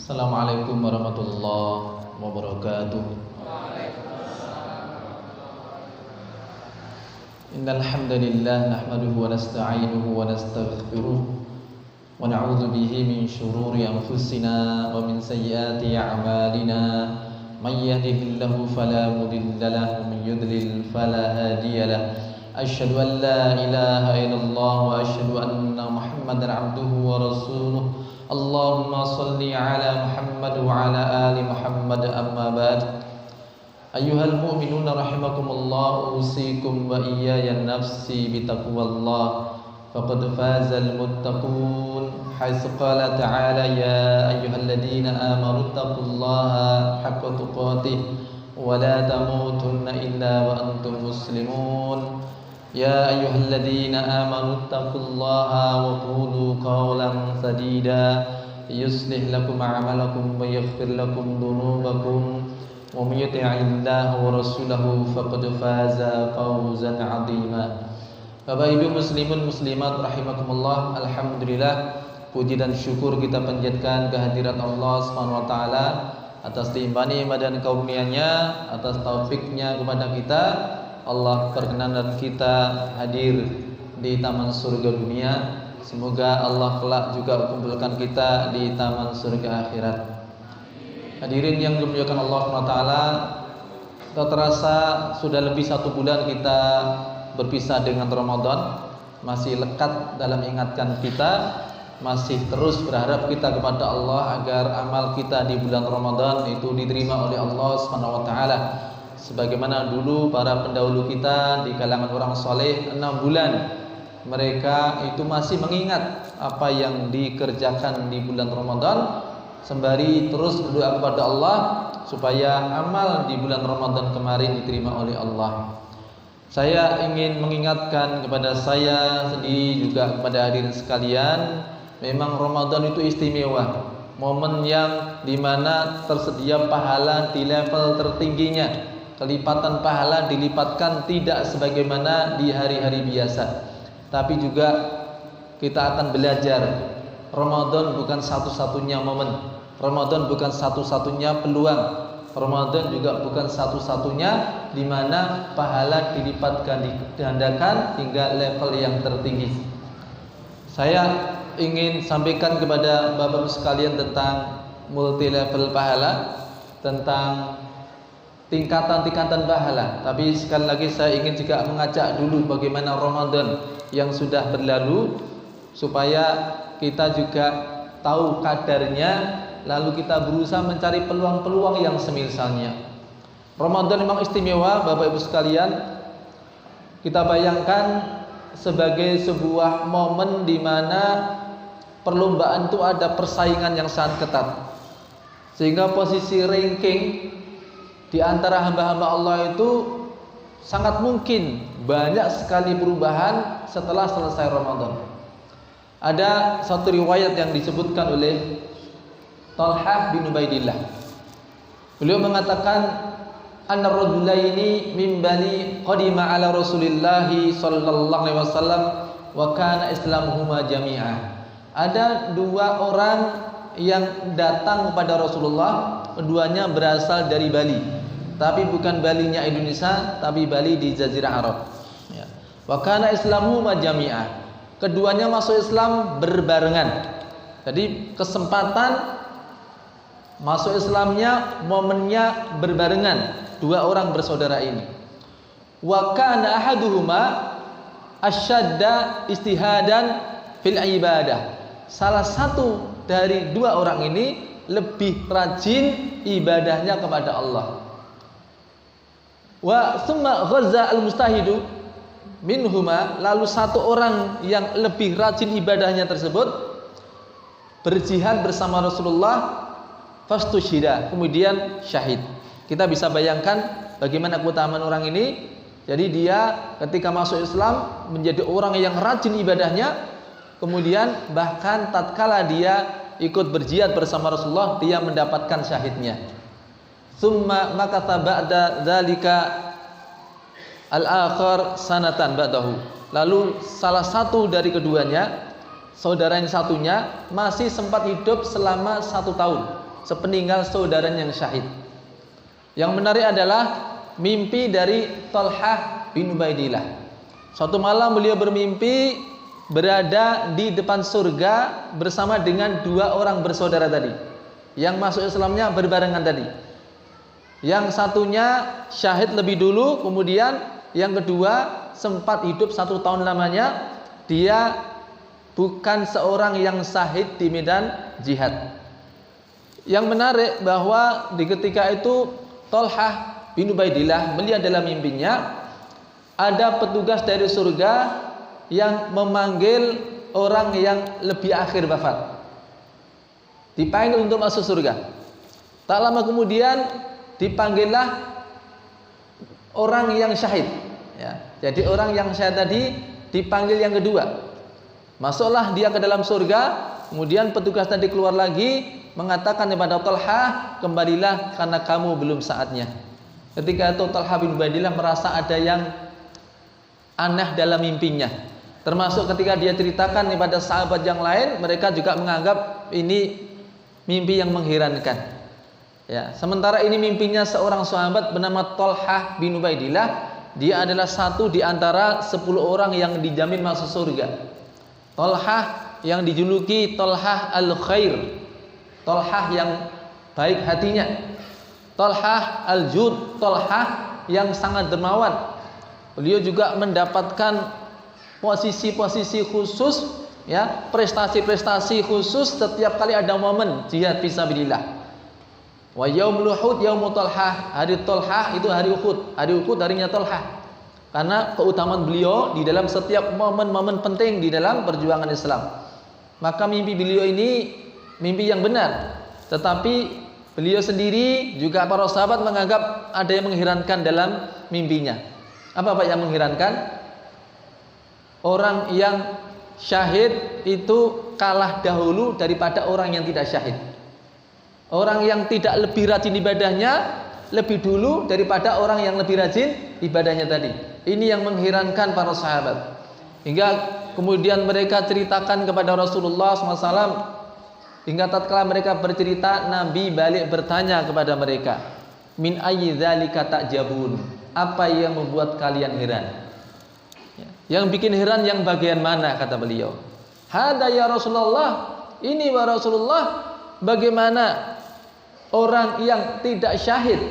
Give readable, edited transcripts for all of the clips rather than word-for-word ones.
Assalamualaikum warahmatullahi wabarakatuh. Innal hamdalillah nahmaduhu wa nasta'inuhu wa nastaghfiruh wa na'udzu bihi min shururi anfusina wa min sayyiati a'malina. May yahdihillahu fala mudilla lahu wa may yudlil fala hadiya lahu. Asyhadu an la ilaha illallah wa asyhadu anna Muhammadan 'abduhu wa rasuluh. Allahumma salli ala Muhammad wa ala ali Muhammad, amma ba'd. Ayyuhal mu'minuna rahimakumullah, usikum wa iyaya nafsi bitaqwallah. Faqad fazal muttaqun. Haitsu qala ta'ala ya ayyuhalladzina amanu taqullaha haqqa tuqatih wa la tamutunna illa wa antum muslimun. Ya ayyuhalladzina amanu taqullaha wa qulu qawlan sadida yuslih lakum a'malakum wa yaghfir lakum dhunubakum wa may yuti'illaha wa rasulahu faqad faza fawzan 'azima. Bapak Ibu muslimun muslimat rahimakumullah, alhamdulillah, puji dan syukur kita panjatkan kehadirat Allah Subhanahu wa taala atas limpahan nikmat dan karunia-Nya, atas taufiknya kepada kita. Allah perkenankan kita hadir di taman surga dunia. Semoga Allah kelak juga kumpulkan kita di taman surga akhirat. Hadirin yang dimuliakan Allah SWT, tak terasa sudah lebih 1 bulan kita berpisah dengan Ramadan. Masih lekat dalam ingatkan kita, masih terus berharap kita kepada Allah agar amal kita di bulan Ramadan itu diterima oleh Allah SWT. Sebagaimana dulu para pendahulu kita di kalangan orang soleh, 6 bulan mereka itu masih mengingat apa yang dikerjakan di bulan Ramadan, sembari terus berdoa kepada Allah supaya amal di bulan Ramadan kemarin diterima oleh Allah. Saya ingin mengingatkan kepada saya sendiri juga kepada hadirin sekalian, memang Ramadan itu istimewa, momen yang dimana tersedia pahala di level tertingginya. Kelipatan pahala dilipatkan tidak sebagaimana di hari-hari biasa. Tapi juga kita akan belajar, Ramadan bukan satu-satunya momen, Ramadan bukan satu-satunya peluang, Ramadan juga bukan satu-satunya di mana pahala dilipatkan, digandakan hingga level yang tertinggi. Saya ingin sampaikan kepada Bapak sekalian tentang multi level pahala, tentang tingkatan-tingkatan pahala. Tapi sekali lagi saya ingin juga mengajak dulu bagaimana Ramadan yang sudah berlalu, supaya kita juga tahu kadarnya, lalu kita berusaha mencari peluang-peluang yang semisalnya. Ramadan memang istimewa Bapak Ibu sekalian. Kita bayangkan sebagai sebuah momen di mana perlombaan itu ada persaingan yang sangat ketat, sehingga posisi ranking di antara hamba-hamba Allah itu sangat mungkin banyak sekali perubahan setelah selesai Ramadan. Ada satu riwayat yang disebutkan oleh Talhah bin Ubaidillah. Beliau mengatakan, anna rajulaini min bani qadima ala Rasulillah sallallahu alaihi wasallam wa kana islamuhuma jami'ah. Ada 2 orang yang datang kepada Rasulullah, keduanya berasal dari Bali, tapi bukan Balinya Indonesia, tapi Bali di Jazirah Arab. Ya. Wa kana islamu majami'ah. Keduanya masuk Islam berbarengan. Jadi kesempatan masuk Islamnya, momennya berbarengan, 2 orang bersaudara ini. Wa kana ahaduhuma asyadda istihadan fil ibadah. Salah satu dari 2 orang ini lebih rajin ibadahnya kepada Allah. Wa summa ghaza al-mustahidu minhuma, lalu 1 orang yang lebih rajin ibadahnya tersebut berjihad bersama Rasulullah, fastusyhida, kemudian syahid. Kita bisa bayangkan bagaimana keutamaan orang ini. Jadi dia ketika masuk Islam menjadi orang yang rajin ibadahnya, kemudian bahkan tatkala dia ikut berjihad bersama Rasulullah, dia mendapatkan syahidnya. Summa makatha ba'da dzalika al-akhar sanatan ba'dahu. Lalu salah satu dari keduanya, saudara yang satunya, masih sempat hidup selama 1 tahun. sepeninggal saudaranya yang syahid. Yang menarik adalah mimpi dari Talhah bin Ubaidillah. Suatu malam beliau bermimpi berada di depan surga bersama dengan dua orang bersaudara tadi, yang masuk Islamnya berbarengan tadi. Yang satunya syahid lebih dulu, kemudian yang kedua sempat hidup 1 tahun lamanya. Dia bukan seorang yang syahid di medan jihad. Yang menarik bahwa di ketika itu Talhah bin Ubaidillah melihat dalam mimpinya ada petugas dari surga yang memanggil orang yang lebih akhir wafat. Dipanggil untuk masuk surga. Tak lama kemudian dipanggillah orang yang syahid. Ya, jadi orang yang syahid tadi dipanggil yang kedua. Masuklah dia ke dalam surga. Kemudian petugas tadi keluar lagi mengatakan kepada Talhah, kembalilah karena kamu belum saatnya. Ketika itu Talhah bin Ubaidillah merasa ada yang aneh dalam mimpinya. Termasuk ketika dia ceritakan kepada sahabat yang lain, mereka juga menganggap ini mimpi yang mengherankan. Ya, sementara ini mimpinya seorang sahabat bernama Talhah bin Ubaidillah. Dia adalah satu di antara 10 orang yang dijamin masuk surga. Talhah yang dijuluki Talhah al-Khair, Talhah yang baik hatinya, Talhah al-Jud, Talhah yang sangat dermawan. Beliau juga mendapatkan posisi-posisi khusus, ya, prestasi-prestasi khusus setiap kali ada momen jihad fisabilillah. Wa yaumul Uhud yaumut Talhah, hari Talhah itu hari Uhud, hari Uhud harinya Talhah. Karena keutamaan beliau di dalam setiap momen-momen penting di dalam perjuangan Islam. Maka mimpi beliau ini mimpi yang benar, tetapi beliau sendiri juga para sahabat menganggap ada yang mengherankan dalam mimpinya. Apa Pak yang mengherankan? Orang yang syahid itu kalah dahulu daripada orang yang tidak syahid. Orang yang tidak lebih rajin ibadahnya lebih dulu daripada orang yang lebih rajin ibadahnya tadi. Ini yang mengherankan para sahabat. Hingga kemudian mereka ceritakan kepada Rasulullah SAW. Hingga tatkala mereka bercerita, Nabi balik bertanya kepada mereka, min ayyi dzalika ta'jabun? Apa yang membuat kalian heran? Yang bikin heran yang bagian mana, kata beliau. Hada ya Rasulullah, ini wa Rasulullah, bagaimana orang yang tidak syahid,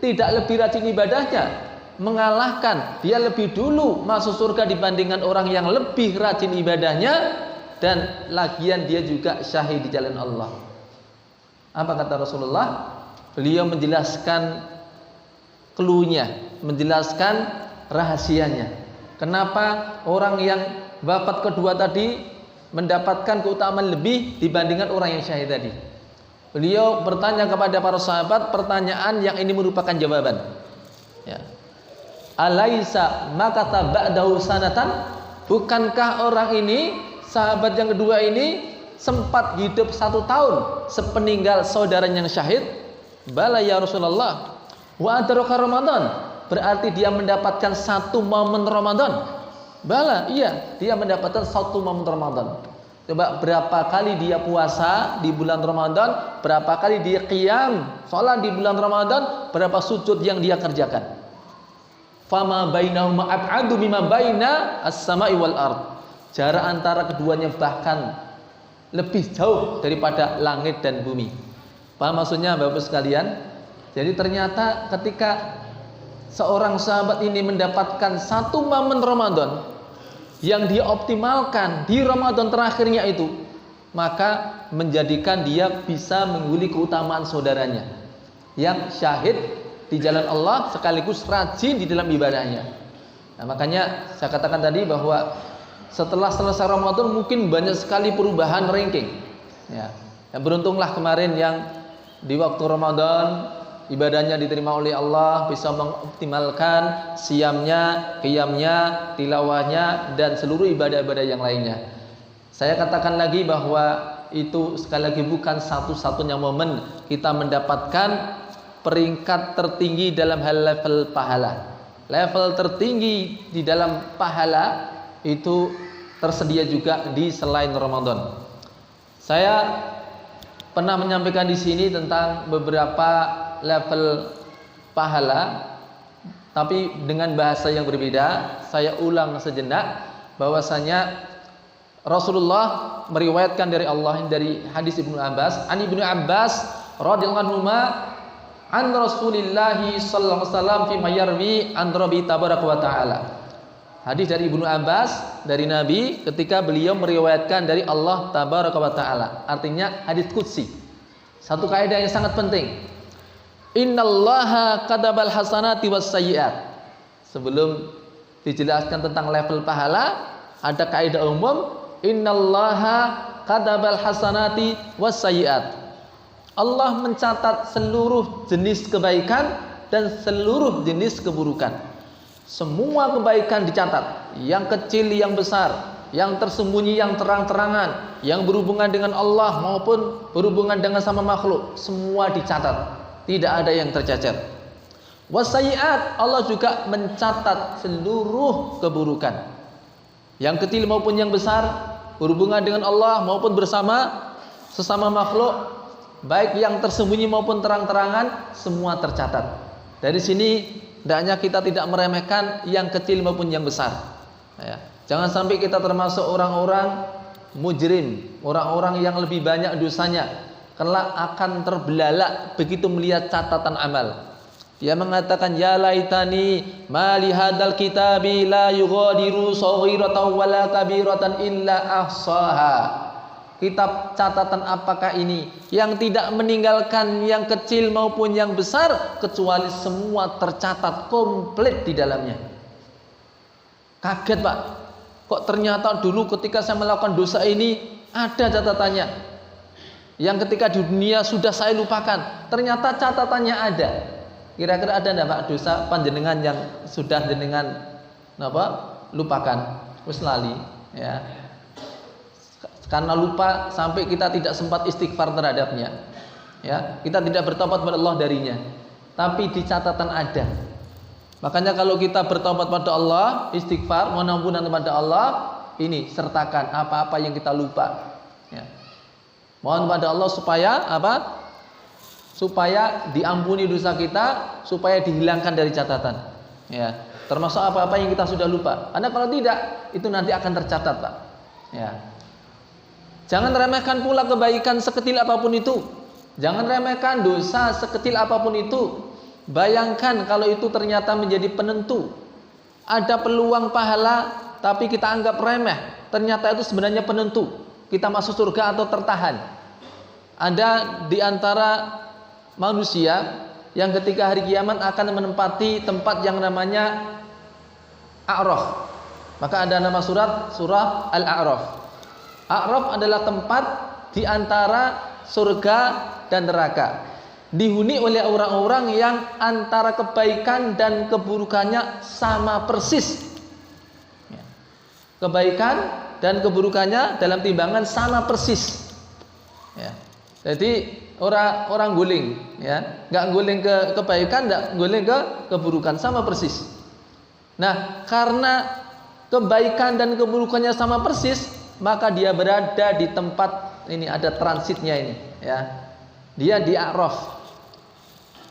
tidak lebih rajin ibadahnya, mengalahkan, dia lebih dulu masuk surga dibandingkan orang yang lebih rajin ibadahnya, dan lagian dia juga syahid di jalan Allah. Apa kata Rasulullah? Beliau menjelaskan cluenya, menjelaskan rahasianya. Kenapa orang yang wafat kedua tadi mendapatkan keutamaan lebih dibandingkan orang yang syahid tadi? Beliau bertanya kepada para sahabat pertanyaan yang ini merupakan jawaban. Ya. Alaisa makata ba'dahu sanatan? Bukankah orang ini, sahabat yang kedua ini, sempat hidup 1 tahun sepeninggal saudaranya yang syahid? Bala ya Rasulullah. Wa adraka Ramadan. Berarti dia mendapatkan 1 momen Ramadan. Bala, iya, dia mendapatkan 1 momen Ramadan. Coba berapa kali dia puasa di bulan Ramadan, berapa kali dia qiyam salat di bulan Ramadan, berapa sujud yang dia kerjakan. Fama bainahuma ab'adu mimma baina as-sama'i wal ard. Jarak antara keduanya bahkan lebih jauh daripada langit dan bumi. Paham maksudnya Bapak sekalian? Jadi ternyata ketika seorang sahabat ini mendapatkan 1 momen Ramadan yang dia optimalkan di Ramadan terakhirnya itu, maka menjadikan dia bisa mengguli keutamaan saudaranya yang syahid di jalan Allah sekaligus rajin di dalam ibadahnya. Nah, makanya saya katakan tadi bahwa setelah selesai Ramadan mungkin banyak sekali perubahan ranking. Ya, beruntunglah kemarin yang di waktu Ramadan ibadahnya diterima oleh Allah, bisa mengoptimalkan siamnya, qiyamnya, tilawahnya, dan seluruh ibadah-ibadah yang lainnya. Saya katakan lagi bahwa itu sekali lagi bukan satu-satunya momen kita mendapatkan peringkat tertinggi dalam hal level pahala. Level tertinggi di dalam pahala itu tersedia juga di selain Ramadan. Saya pernah menyampaikan di sini tentang beberapa level pahala, tapi dengan bahasa yang berbeda. Saya ulang sejenak bahwasanya Rasulullah meriwayatkan dari Allah dari hadis Ibnu Abbas, an Ibnu Abbas radhiyallahu anhu an Rasulillah sallallahu alaihi wasallam fi mayarwi an Rabbi tabaraka wa taala. Hadis dari Ibnu Abbas dari Nabi ketika beliau meriwayatkan dari Allah tabaraka wa taala. Artinya hadis qudsi. Satu kaidah yang sangat penting. Innallaha kadabal hasanati was sayyiat. Sebelum dijelaskan tentang level pahala, ada kaidah umum, innallaha kadabal hasanati was sayyiat. Allah mencatat seluruh jenis kebaikan dan seluruh jenis keburukan. Semua kebaikan dicatat, yang kecil, yang besar, yang tersembunyi, yang terang-terangan, yang berhubungan dengan Allah maupun berhubungan dengan sama makhluk, semua dicatat. Tidak ada yang tercecer. Wasayyiat, Allah juga mencatat seluruh keburukan, yang kecil maupun yang besar, berhubungan dengan Allah maupun bersama sesama makhluk, baik yang tersembunyi maupun terang-terangan, semua tercatat. Dari sini hendaknya kita tidak meremehkan yang kecil maupun yang besar. Ya. Jangan sampai kita termasuk orang-orang mujrim, orang-orang yang lebih banyak dosanya, kelak akan terbelalak begitu melihat catatan amal. Dia mengatakan, ya laitani ma li hadzal kitabi la yughadiru shaghiratan wala kabiratan illa ahsaha. Kitab catatan apakah ini yang tidak meninggalkan yang kecil maupun yang besar kecuali semua tercatat komplit di dalamnya. Kaget Pak, kok ternyata dulu ketika saya melakukan dosa ini ada catatannya, yang ketika di dunia sudah saya lupakan, ternyata catatannya ada. Kira-kira ada enggak Pak dosa panjenengan yang sudah jenengan lupakan, wis lali ya, karena lupa sampai kita tidak sempat istighfar terhadapnya, ya, kita tidak bertobat kepada Allah darinya, tapi di catatan ada. Makanya kalau kita bertobat pada Allah, istighfar, mohon ampunan kepada Allah, ini sertakan apa-apa yang kita lupa, ya. Mohon pada Allah supaya apa? Supaya diampuni dosa kita, supaya dihilangkan dari catatan, ya. Termasuk apa-apa yang kita sudah lupa. Karena kalau tidak, itu nanti akan tercatat, Pak, ya. Jangan remehkan pula kebaikan sekecil apapun itu. Jangan remehkan dosa sekecil apapun itu. Bayangkan kalau itu ternyata menjadi penentu. Ada peluang pahala tapi kita anggap remeh. Ternyata itu sebenarnya penentu kita masuk surga atau tertahan. Ada di antara manusia yang ketika hari kiamat akan menempati tempat yang namanya A'raf. Maka ada nama surah Al-A'raf. A'raf adalah tempat di antara surga dan neraka. Dihuni oleh orang-orang yang antara kebaikan dan keburukannya sama persis. Kebaikan dan keburukannya dalam timbangan sama persis. Ya. Jadi orang guling, ya, nggak guling ke kebaikan, nggak guling ke keburukan, sama persis. Nah, karena kebaikan dan keburukannya sama persis, maka dia berada di tempat ini, ada transitnya ini, ya. Dia di A'raf.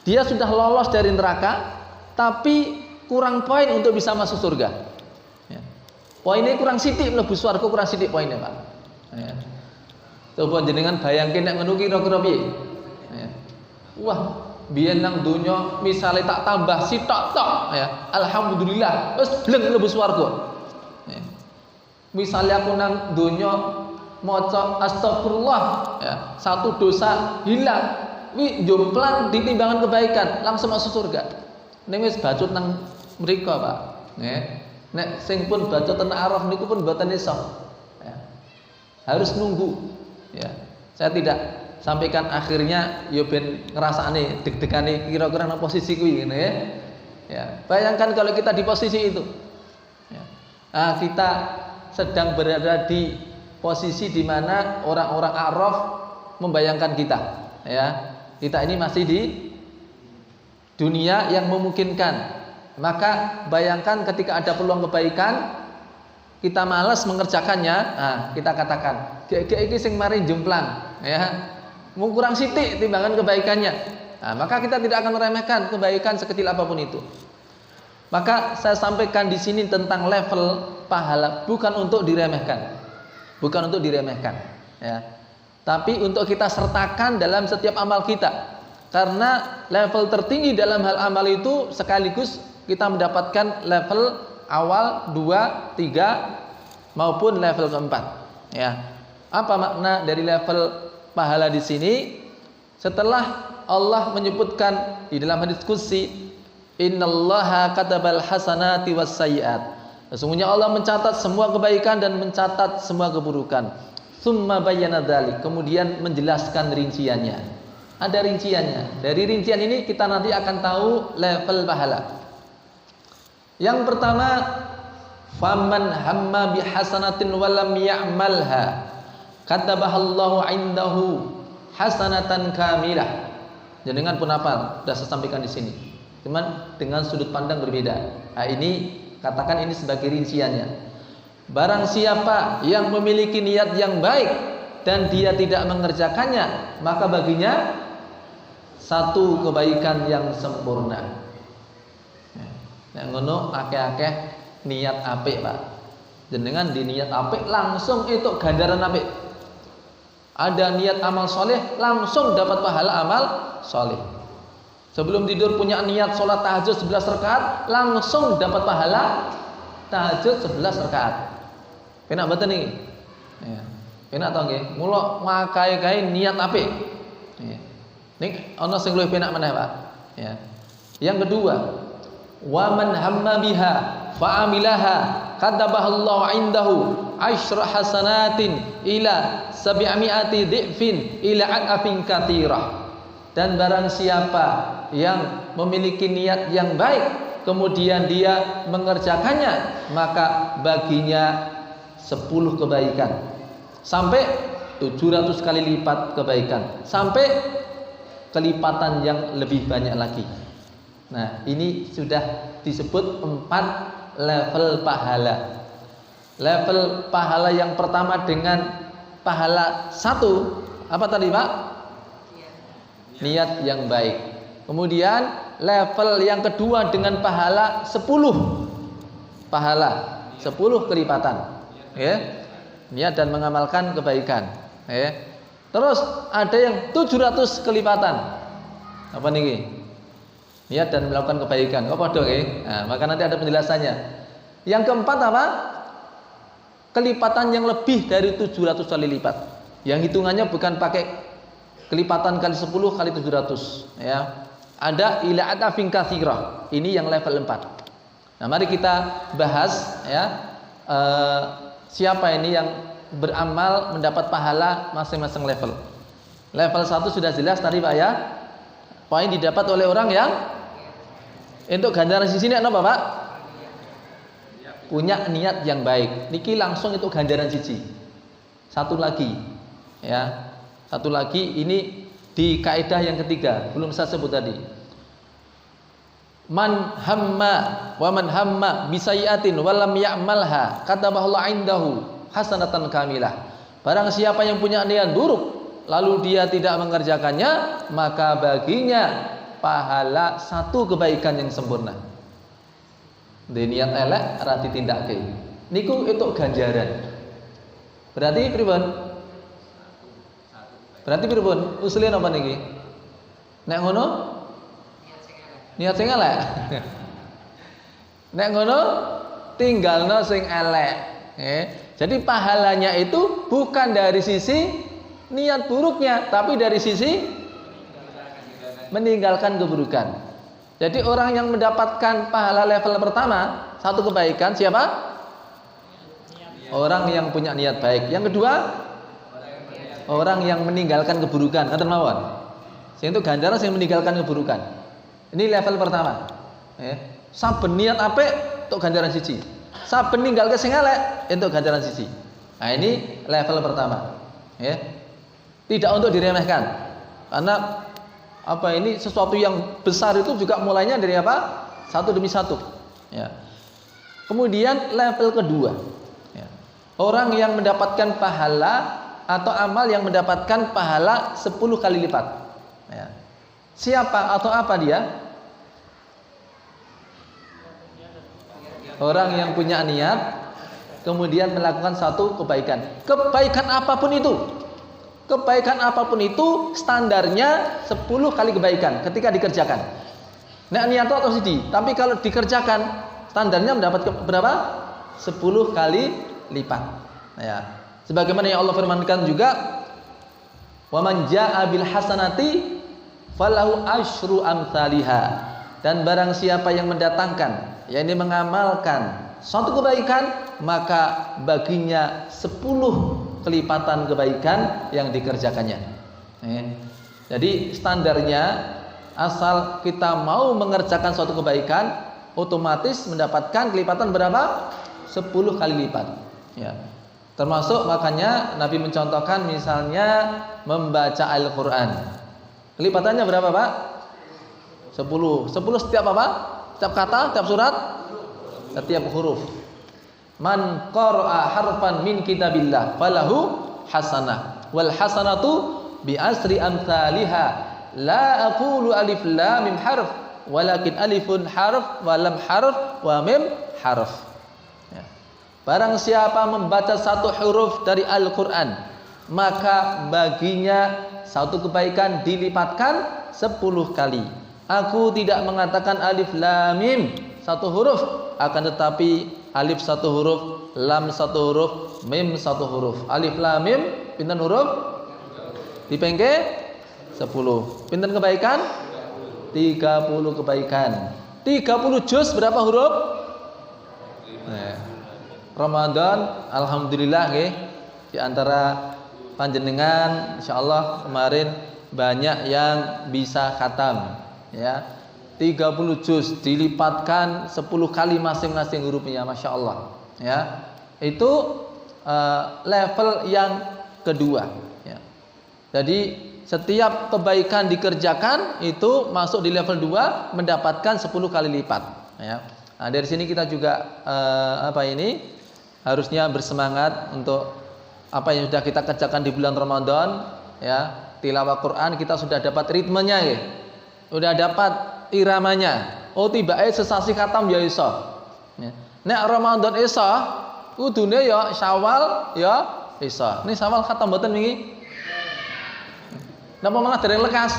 Dia sudah lolos dari neraka, tapi kurang poin untuk bisa masuk surga. Ya. Poinnya kurang sithik, mlebu swarga kurang sithik poinnya, Pak. Ya. Coba jenengan bayangke nek ngono kira-kira piye? Ya. Wah, biyen nang donya misale tak tambah sitok tok, ya. Alhamdulillah, wis bleng mlebu swarga. Misalnya aku nang donya maca astagfirullah, ya, satu dosa hilang, wi jomplang di timbangan kebaikan, langsung masuk surga. Ning wis bacut nang mriko, Pak. Nggih. Nek sing pun bacut teng Araf niku pun mboten iso. Ya. Harus nunggu. Ya. Saya tidak sampaikan akhirnya yo ben ngrasakne deg-degane kira-kira nang posisi kuwi ngene ya. Ya. Bayangkan kalau kita di posisi itu. Ya. Nah, kita sedang berada di posisi di mana orang-orang A'raf membayangkan kita, ya. Kita ini masih di dunia yang memungkinkan. Maka bayangkan ketika ada peluang kebaikan, kita malas mengerjakannya. Nah, kita katakan, gek iki sing mari jemplang, ya. kurang sithik timbangan kebaikannya. Nah, maka kita tidak akan meremehkan kebaikan sekecil apapun itu. Maka saya sampaikan di sini tentang level pahala bukan untuk diremehkan. Bukan untuk diremehkan, ya. Tapi untuk kita sertakan dalam setiap amal kita. Karena level tertinggi dalam hal amal itu sekaligus kita mendapatkan level awal, 2, 3 maupun level keempat, ya. Apa makna dari level pahala di sini? Setelah Allah menyebutkan di dalam hadis qudsi, innallaha katabal hasanati was sayyiat. Sesungguhnya Allah mencatat semua kebaikan dan mencatat semua keburukan. Tsumma bayyana dzalik, kemudian menjelaskan rinciannya. Ada rinciannya. Dari rincian ini kita nanti akan tahu level pahala. Yang pertama, faman hamma bihasanatin wa lam ya'malha katabahallahu 'indahu hasanatan kamilah. Jenengan pun hafal, sudah saya sampaikan di sini. Cuman dengan sudut pandang berbeda. Nah, ini katakan ini sebagai rinciannya. Barang siapa yang memiliki niat yang baik dan dia tidak mengerjakannya, maka baginya satu kebaikan yang sempurna. Nek ngono akeh-akeh niat apik, Pak. Jenengan di niat apik langsung itu ganjaran apik. Ada niat amal soleh langsung dapat pahala amal soleh. Sebelum tidur punya niat sholat tahajud 11 rakaat langsung dapat pahala tahajud 11 rakaat. Penak mboten niki? Ya. Penak to nggih? Mula makai-kai niat apik. Ya. Ning ana sing luwih penak meneh, Pak. Ya. Yang kedua, wa man hamma biha fa amilaha katabahallahu 'indahu asyra hasanatin ila 700 dhifin ila adafin katsirah. Dan barang siapa yang memiliki niat yang baik kemudian dia mengerjakannya, maka baginya 10 kebaikan sampai 700 kali lipat kebaikan, sampai kelipatan yang lebih banyak lagi. Nah, ini sudah disebut 4 level pahala. Level pahala yang pertama dengan pahala 1, apa tadi, Pak? Niat yang baik. Kemudian level yang kedua dengan pahala 10 pahala, 10 kelipatan, ya. Niat dan mengamalkan kebaikan, ya. Terus ada yang 700 kelipatan. Apa niki? Niat dan melakukan kebaikan. Kok padha nggih? Nah, maka nanti ada penjelasannya. Yang keempat apa? Kelipatan yang lebih dari 700 kali lipat. Yang hitungannya bukan pakai kelipatan kali 10 kali 700, ya. Ada ila adafin katsirah. Ini yang level 4. Nah, mari kita bahas, ya, siapa ini yang beramal mendapat pahala masing-masing level. Level 1 sudah jelas tadi, Pak, ya. Poin didapat oleh orang yang untuk ganjaran sisi ini apa, Pak? Punya niat yang baik. Niki langsung itu ganjaran siji. Satu lagi, ya. Satu lagi ini di kaidah yang ketiga, belum saya sebut tadi. Man hamma wa man hamma bisayiatin wa lam ya'malha katabahallahu 'indahu hasanatan kamilah. Barang siapa yang punya niat buruk lalu dia tidak mengerjakannya, maka baginya pahala 1 kebaikan yang sempurna. Di niat elek ora ditindakke. Niku itu ganjaran. Berarti pripun? Berarti pripun? Usule napa niki? Nek ngono? Niat sing elek. Nek ngono tinggalno sing elek. Jadi pahalanya itu bukan dari sisi niat buruknya, tapi dari sisi meninggalkan keburukan. Jadi orang yang mendapatkan pahala level pertama 1 kebaikan siapa? Orang yang punya niat baik. Yang kedua, orang yang meninggalkan keburukan. Ngoten mawon. Sing itu ganjaran sing meninggalkan keburukan. Ini level pertama. Saben niat apik untuk ganjaran siji. Saben ninggalke sing elek untuk ganjaran siji. Nah, ini level pertama. Ya. Tidak untuk diremehkan. Karena apa ini sesuatu yang besar itu juga mulainya dari apa? 1 demi 1. Ya. Kemudian level kedua. Ya. Orang yang mendapatkan pahala atau amal yang mendapatkan pahala 10 kali lipat. Ya. Siapa atau apa dia? Orang yang punya niat kemudian melakukan satu kebaikan. Kebaikan apapun itu. Kebaikan apapun itu standarnya 10 kali kebaikan ketika dikerjakan. Nek niat atau sidi, tapi kalau dikerjakan standarnya mendapat berapa? 10 kali lipat. Ya. Sebagaimana yang Allah firmankan juga, "Wa man jaa'a bil hasanati falahu asyru amsalihha." Dan barang siapa yang mendatangkan, yakni mengamalkan suatu kebaikan, maka baginya 10 kelipatan kebaikan yang dikerjakannya. Jadi standarnya, asal kita mau mengerjakan suatu kebaikan, otomatis mendapatkan kelipatan berapa? 10 kali lipat. Ya. Termasuk makanya Nabi mencontohkan misalnya membaca Al-Quran. Kelipatannya berapa, Pak? 10. 10 setiap apa? Setiap kata, setiap surat, setiap huruf. Man qara'a harfan min kitabillah falahu hasanah wal hasanatu bi asri amsalihha. La aqulu alif lam mim harf walakin alifun harf wa lam harf wa mim harf. Ya. Barang siapa membaca satu huruf dari Al-Qur'an, maka baginya satu kebaikan dilipatkan 10 kali. Aku tidak mengatakan alif lam mim satu huruf, akan tetapi alif satu huruf, lam satu huruf, mim satu huruf. Alif lam mim pinten huruf? Dipengke 10. Pinten kebaikan? 30 kebaikan. 30 juz berapa huruf? Ramadan alhamdulillah nggih, di antara panjenengan insyaallah kemarin banyak yang bisa khatam. Ya, 30 juz dilipatkan 10 kali masing-masing hurufnya, Masya Allah. Ya, itu level yang kedua. Ya. Jadi setiap kebaikan dikerjakan itu masuk di level 2 mendapatkan 10 kali lipat. Ya. Nah, dari sini kita juga harusnya bersemangat untuk apa yang sudah kita kerjakan di bulan Ramadan. Ya, tilawah Quran kita sudah dapat ritmenya ya. Udah dapat iramanya. Oh tiba sesasi khatam ya iso. Nek Ramadan iso, kudune ya Syawal ya iso. Ini Syawal khatam mboten niki? Napa malah dereng lekas?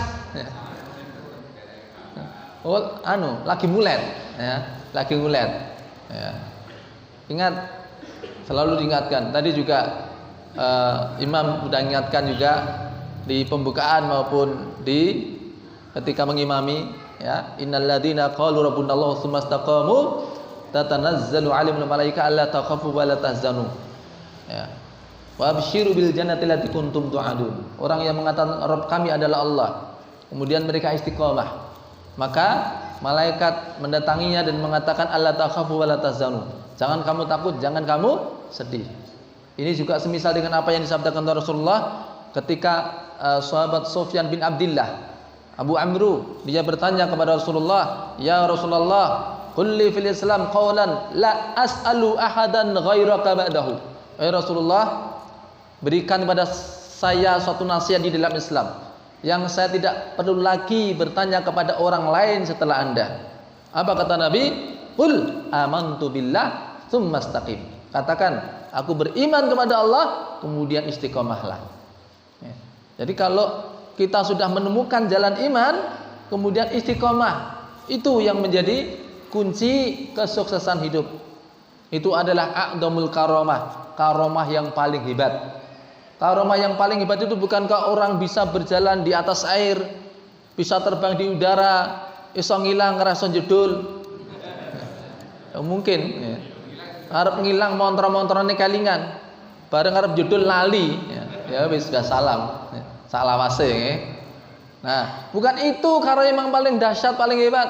Oh lagi mulet ya, lagi mulet. Ya. Ingat, selalu diingatkan. Tadi juga Imam sudah ingatkan juga di pembukaan maupun di ketika mengimami, ya, innal ladzina qalu rabbunallahu tsumma istaqamu tatanazzalu 'alaihimul malaika alla takhafu wa la tahzanu. Ya. Wa absyiru bil jannati allati kuntum tu'adun. Orang yang mengatakan Rabb kami adalah Allah, kemudian mereka istiqomah, maka malaikat mendatanginya dan mengatakan alla takhafu wa la tahzanu. Jangan kamu takut, jangan kamu sedih. Ini juga semisal dengan apa yang disabdakan Rasulullah ketika sahabat Sufyan bin Abdullah Abu Amru, dia bertanya kepada Rasulullah, "Ya Rasulullah, qul li fil Islam qawlan la as'alu ahadan ghairaka ba'dahu." Rasulullah, berikan kepada saya suatu nasihat di dalam Islam yang saya tidak perlu lagi bertanya kepada orang lain setelah Anda. Apa kata Nabi? "Qul amantu billah tsumma istaqim." Katakan, aku beriman kepada Allah, kemudian istiqomahlah. Ya. Jadi kalau kita sudah menemukan jalan iman, kemudian istiqomah, itu yang menjadi kunci kesuksesan hidup. Itu adalah a'dhamul karomah, karomah yang paling hebat. Karomah yang paling hebat itu bukankah orang bisa berjalan di atas air, bisa terbang di udara, iso ngilang ngerasa jedul? Ya, mungkin. Ya. Arep ngilang montor-montorane kalingan, bareng arep jedul lali, ya wis sudah salam. Ya. Salawase nggih. Nah, bukan itu karomah yang paling dahsyat, paling hebat.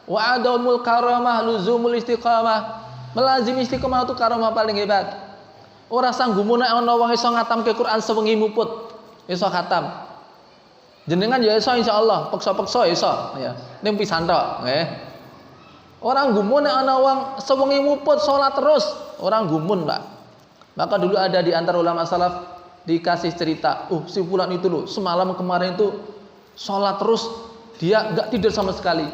Wa adamul karamah luzumul istiqamah. Melazim istiqamah itu karomah paling hebat. Ora sanggumun nek ana wong iso ngatamke Quran sewengi muput, iso khatam. Jenengan ya iso insyaallah, peksa-peksa iso, ya. Ning pisan tok, nggih. Ora gumun nek ana wong sewengi muput salat terus, ora gumun, Pak. Maka dulu ada di antara ulama salaf dikasih cerita, si fulan itu loh semalam kemarin itu sholat terus, dia nggak tidur sama sekali.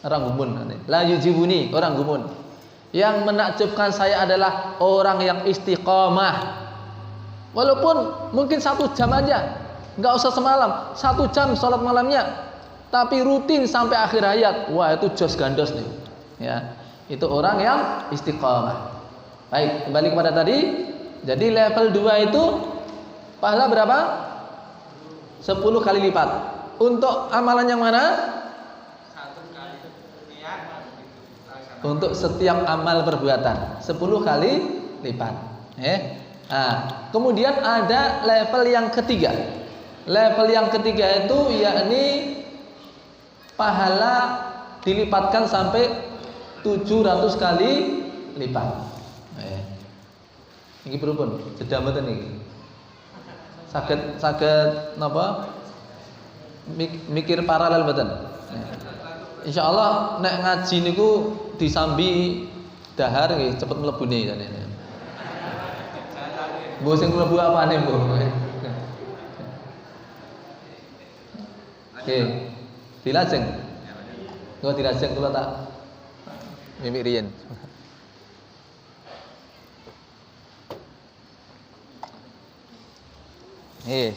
Orang gumun, la yujibuni, orang gumun. Yang menakjubkan saya adalah orang yang istiqomah. Walaupun mungkin 1 jam aja, nggak usah semalam, 1 jam sholat malamnya, tapi rutin sampai akhir hayat. Wah, itu jos gandos nih. Ya, itu orang yang istiqomah. Baik, kembali kepada tadi. Jadi level 2 itu pahala berapa? 10 kali lipat. Untuk amalan yang mana? Untuk setiap amal perbuatan 10 kali lipat. Nah, kemudian ada level yang ketiga. Level yang ketiga itu yakni pahala dilipatkan sampai 700 kali lipat. Ini berhubung jeda mboten niki. Saged napa? Mikir paralel mboten. Insyaallah nek ngaji niku disambi dahar nggih cepet mlebune jane. Mbok sing mlebu apane, Mbok? Oke. Dilajeng. Kok dilajeng kula tak mimik riyen.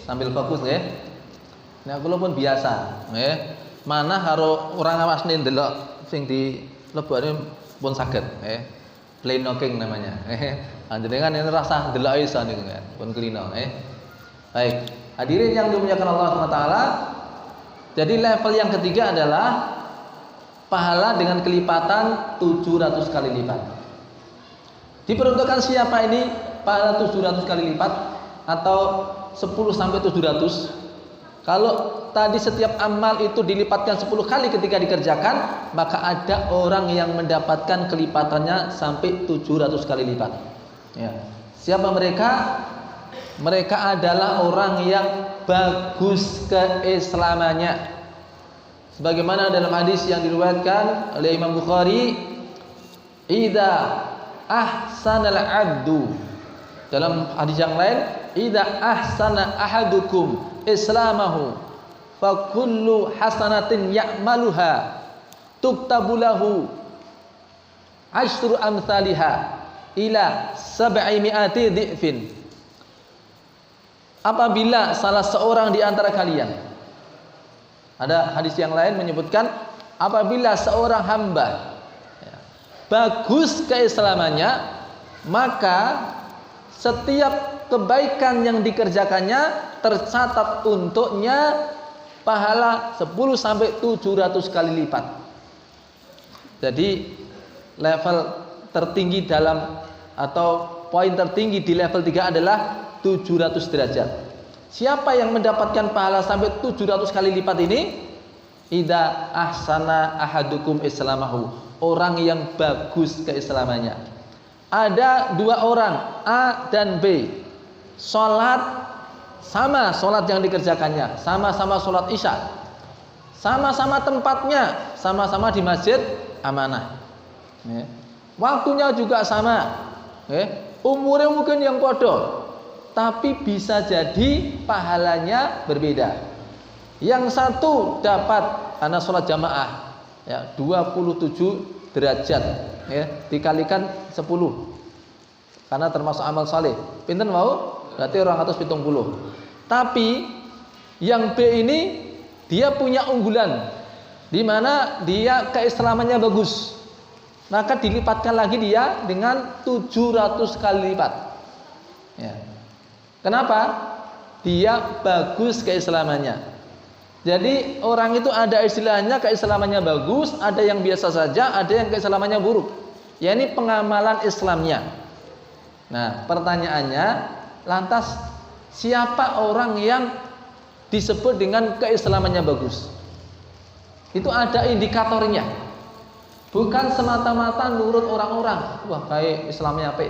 Sambil fokus nggih. Nek kula pun biasa, nggih. Mana karo orang awasne ndelok sing dilebokne pun saged, nggih. Plain knocking namanya. Panjenengan yen rasa ndelok iso niku nggih, pun klino, nggih. Baik, hadirin yang dimuliakan Allah Subhanahu wa taala. Jadi level yang ketiga adalah pahala dengan kelipatan 700 kali lipat. Diperuntukkan siapa ini pahala 700 kali lipat atau 10 sampai 700. Kalau tadi setiap amal itu dilipatkan 10 kali ketika dikerjakan, maka ada orang yang mendapatkan kelipatannya sampai 700 kali lipat. Ya. Siapa mereka? Mereka adalah orang yang bagus keislamannya. Sebagaimana dalam hadis yang diriwayatkan oleh Imam Bukhari, "Idza ahsanal 'abdu." Dalam hadis yang lain, "Idza ahsana ahadukum islamahu fa kullu hasanatin ya'maluha tuktabu lahu asyru amsalha ila 700 dhi'fin." Apabila salah seorang di antara kalian, ada hadis yang lain menyebutkan apabila seorang hamba bagus keislamannya, maka setiap kebaikan yang dikerjakannya tercatat untuknya pahala 10 sampai 700 kali lipat. Jadi level tertinggi dalam atau poin tertinggi di level 3 adalah 700 derajat. Siapa yang mendapatkan pahala sampai 700 kali lipat ini? Idza ahsana ahadukum islamahu. Orang yang bagus keislamannya. Ada 2 orang, A dan B. Salat sama salat yang dikerjakannya, sama-sama salat Isya. Sama-sama tempatnya, sama-sama di Masjid Amanah. Waktunya juga sama. Umurnya mungkin yang bodoh, tapi bisa jadi pahalanya berbeda. Yang satu dapat karena sholat jamaah 27 derajat dikalikan 10 karena termasuk amal saleh. Pinten mau? Berarti 270. Tapi yang B ini dia punya unggulan di mana dia keislamannya bagus. Maka dilipatkan lagi dia dengan 700 kali lipat. Ya. Kenapa? Dia bagus keislamannya. Jadi orang itu ada istilahnya keislamannya bagus, ada yang biasa saja, ada yang keislamannya buruk. Ya ini pengamalan Islamnya. Nah, pertanyaannya, lantas siapa orang yang disebut dengan keislamannya bagus? Itu ada indikatornya. Bukan semata-mata nurut orang-orang. Wah, baik Islamnya apik.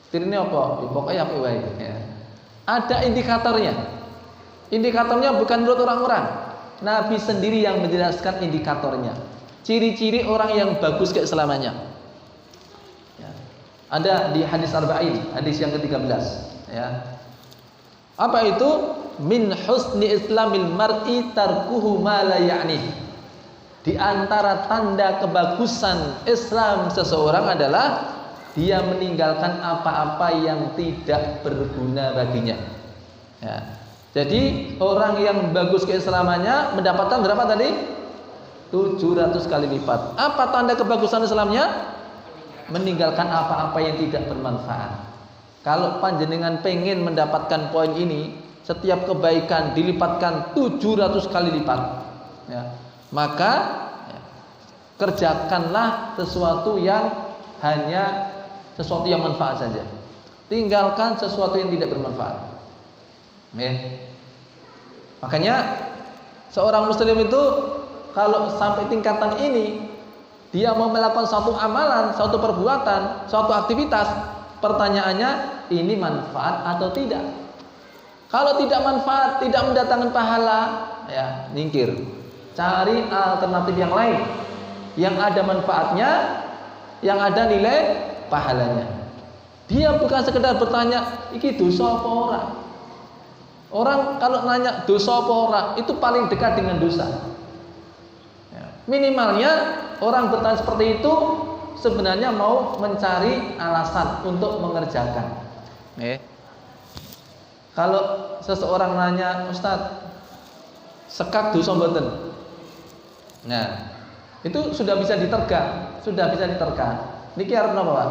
Tirine apa? Pokoknya apik wae. Ya. Ada indikatornya. Indikatornya bukan menurut orang-orang. Nabi sendiri yang menjelaskan indikatornya. Ciri-ciri orang yang bagus keislamannya. Ya. Ada di hadis Arba'in, hadis yang ke-13. Ya. Apa itu? Min husni islamil mar'i tarkuhu ma la ya'ni. Di antara tanda kebagusan Islam seseorang adalah dia meninggalkan apa-apa yang tidak berguna baginya. Ya. Jadi orang yang bagus keislamannya mendapatkan berapa tadi? 700 kali lipat. Apa tanda kebagusan Islamnya? Meninggalkan apa-apa yang tidak bermanfaat. Kalau panjenengan pengen mendapatkan poin ini, setiap kebaikan dilipatkan 700 kali lipat, ya, maka ya, kerjakanlah sesuatu yang hanya sesuatu yang manfaat saja. Tinggalkan sesuatu yang tidak bermanfaat. Ya. Makanya seorang muslim itu kalau sampai tingkatan ini, dia mau melakukan suatu amalan, suatu perbuatan, suatu aktivitas, pertanyaannya ini manfaat atau tidak? Kalau tidak manfaat, tidak mendatangkan pahala, ya nyingkir. Cari alternatif yang lain, yang ada manfaatnya, yang ada nilai pahalanya. Dia bukan sekedar bertanya, iki dosa apa ora? Orang kalau nanya dosa apa ora, itu paling dekat dengan dosa. Ya. Minimalnya orang bertanya seperti itu sebenarnya mau mencari alasan untuk mengerjakan. Kalau seseorang nanya, Ustaz, sekak dosa mboten? Nah, itu sudah bisa diterka, Niki arep napa, Pak?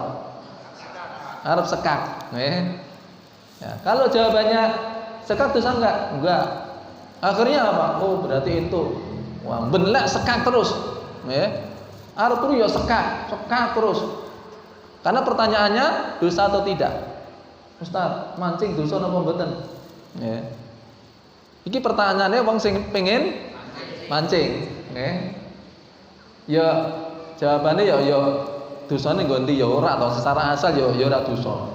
Arep sekak. Ya, kalau jawabannya sekak dosa enggak. Akhirnya apa? Oh, berarti itu. Wah, benlek sekak terus. Arep turu ya sekak terus. Karena pertanyaannya dosa atau tidak? Ustaz, mancing dosa napa mboten? Ya. Iki pertanyaannya wong sing pengen mancing, ya jawabannya ya dosane nggo ndi ya ora to, secara asal ya ora dosa.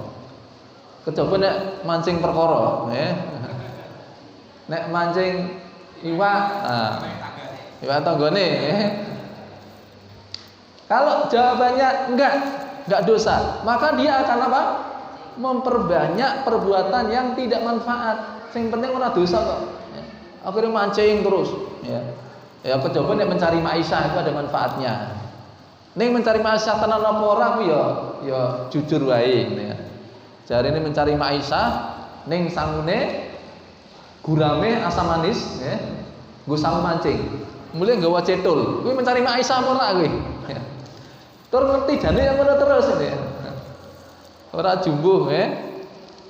Kejaba nek mancing perkara, nek mancing iwak, iwak tanggane, Kalau jawabannya enggak dosa, maka dia akan apa? Memperbanyak perbuatan yang tidak manfaat. Yang penting ora dosa kok. Akhirnya mancing terus. Ya coba nek mencari maisha itu ada manfaatnya. Ning mencari maisha tenan apa ora ku ya jujur wae. Jare ini mencari maisha ning sangune gurame asam manis, nggo sangu mancing. Mulai nggawa cetul. Kuwi mencari maisha apa ora kuwi? Tur ngerti jane yang ngono terus ini. Ora jumbuh,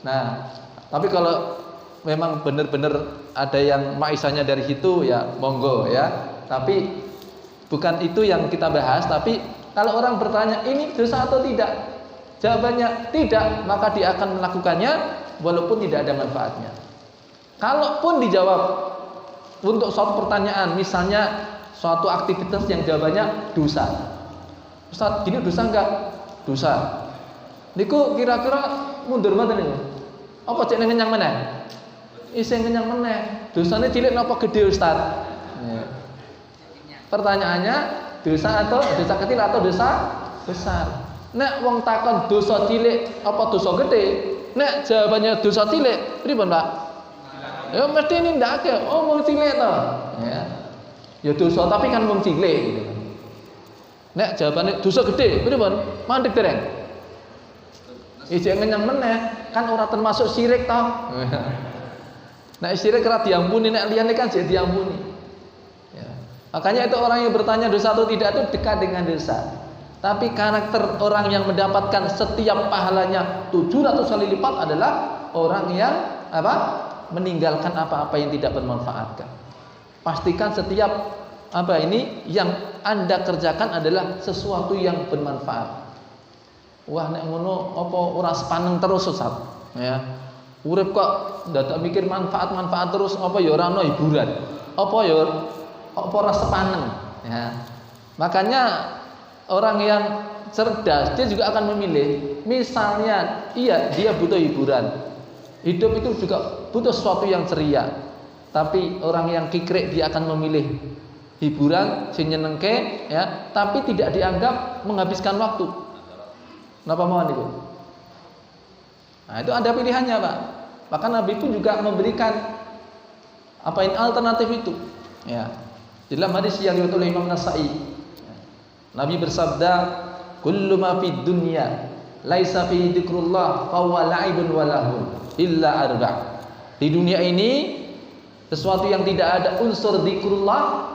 Nah, tapi kalau memang benar-benar ada yang maisanya dari situ ya monggo ya. Tapi bukan itu yang kita bahas. Tapi kalau orang bertanya ini dosa atau tidak, jawabannya tidak, maka dia akan melakukannya walaupun tidak ada manfaatnya. Kalaupun dijawab untuk suatu pertanyaan, misalnya suatu aktivitas yang jawabannya dosa, Ustaz, gini dosa enggak? Dosa. Niku kira-kira mundur mboten niku? Apa cek ngenyang meneh? Isih ngenyang meneh. Dosane cilik napa gede, Ustaz? Pertanyaannya dosa atau dosa kecil atau dosa besar? Nek wong takon dosa cilik apa dosa gede? Nek jawabannya dosa cilik, pripun, Pak? Ya mesti nindakake, oh wong cilik to. Ya dosa tapi kan wong cilik gitu. Nek jawabannya dosa gede, pripun? Mandek dereng. Ijek ngenyang meneh, kan ora termasuk syirik toh. Nek syirik ora diampuni, nek liyane kan jek diampuni. Ya. Makanya itu orang yang bertanya dosa atau tidak itu dekat dengan dosa. Tapi karakter orang yang mendapatkan setiap pahalanya 700 kali lipat adalah orang yang apa? Meninggalkan apa-apa yang tidak bermanfaat. Pastikan setiap apa ini yang Anda kerjakan adalah sesuatu yang bermanfaat. Wah nek ngono apa ora sepaneng terus Ustaz. Ya. Urip kok dadak mikir manfaat-manfaat terus apa ya ora ono hiburan. Apa ya apa ora sepaneng, ya. Makanya orang yang cerdas dia juga akan memilih. Misalnya iya dia butuh hiburan. Hidup itu juga butuh sesuatu yang ceria. Tapi orang yang kikrik dia akan memilih hiburan sing nyenengke ya, tapi tidak dianggap menghabiskan waktu. Napa mawon niku? Nah, itu ada pilihannya, Pak. Maka Nabi pun juga memberikan alternatif itu. Ya. Dalam hadis yang diriwayatkan oleh Imam Nasa'i, Nabi bersabda, "Kullu ma fid dunya laisa fi dzikrullah fa huwa la'ibun wa lahun illa arba'." Di dunia ini sesuatu yang tidak ada unsur dzikrullah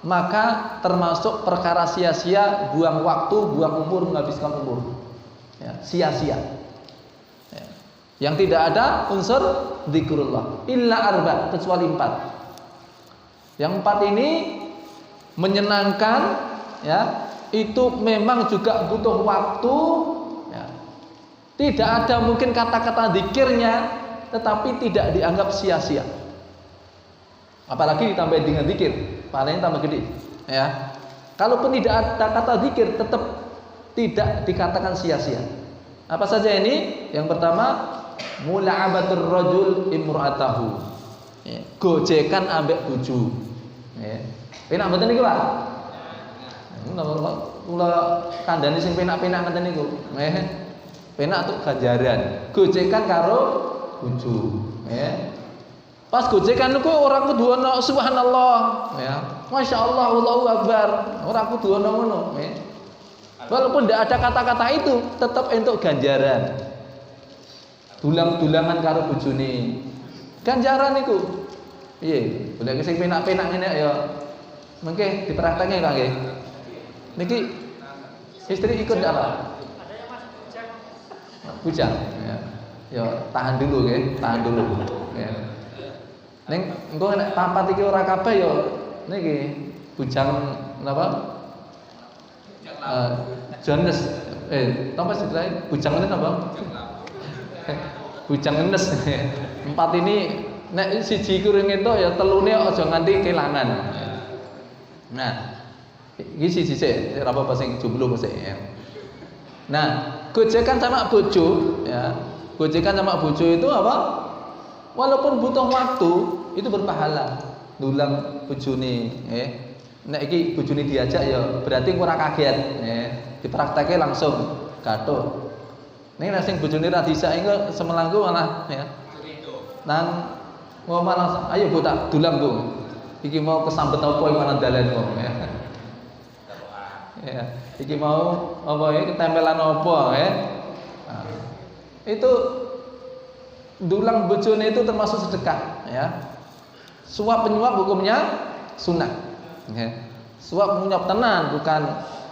maka termasuk perkara sia-sia, buang waktu, buang umur, menghabiskan umur. Ya, sia-sia. Ya. Yang tidak ada unsur dzikrullah illa arba', kecuali 4. Yang 4 ini menyenangkan, ya, itu memang juga butuh waktu, ya. Tidak ada mungkin kata-kata zikirnya, tetapi tidak dianggap sia-sia. Apalagi ditambah dengan zikir, pahalanya tambah gede, ya. Kalaupun tidak ada kata zikir, tetap tidak dikatakan sia-sia. Apa saja ini? Yang pertama, mula'abatur rajul imra'atahu. Ya. Gojekan ambek bojo. Ya. Penak mboten niku, Pak? Kula kandhani sing penak-penak ngeten niku. Penak untuk ganjaran. Gojekan karo bojo. Ya. Pas gojekan niku ora kudu ana subhanallah, ya. Masyaallah, Allahu akbar. Ora kudu ana ngono, ya. Walaupun tidak ada kata-kata itu, tetap entuk ganjaran. Dulang-dulangan karo bojone. Ganjaran niku. Piye? Golek sing penak-penak ngene ya. Mengke dipraktekne Kang nggih. Niki istri ikut ndak, Pak? Bujang. Ya. Ya, tahan dulu nggih, tahan dulu. Ya. Ning engko nek papat iki ora kabeh ya niki bujang napa? Jones apa istilahnya? Bujang ngene apa? Bujang ngenes. 4 ini nek siji kuring entuk ya telune aja nganti kelangan. Nah, iki siji sik ora apa-apa sing jomblo sik ya. Nah, gojekan sama bojo ya. Gojekan sama bojo itu apa? Walaupun butuh waktu, itu berpahala. Dulang bojone, nek iki bojone diajak ya berarti ora kaget, dipraktekke langsung gathuk. Ning nek sing bojone ra dijak engko semelangku malah ya. Nang ngomong langsung, ayo Bu tak dulang Bu. Iki mau kesambet apa yang mana dalan kok ya. Ya, iki mau apa ya ketempelan apa ya. Nah, itu dulang bojone itu termasuk sedekah ya. Suap penyuap hukumnya sunnah. Ya. Suap menyuap tenan, bukan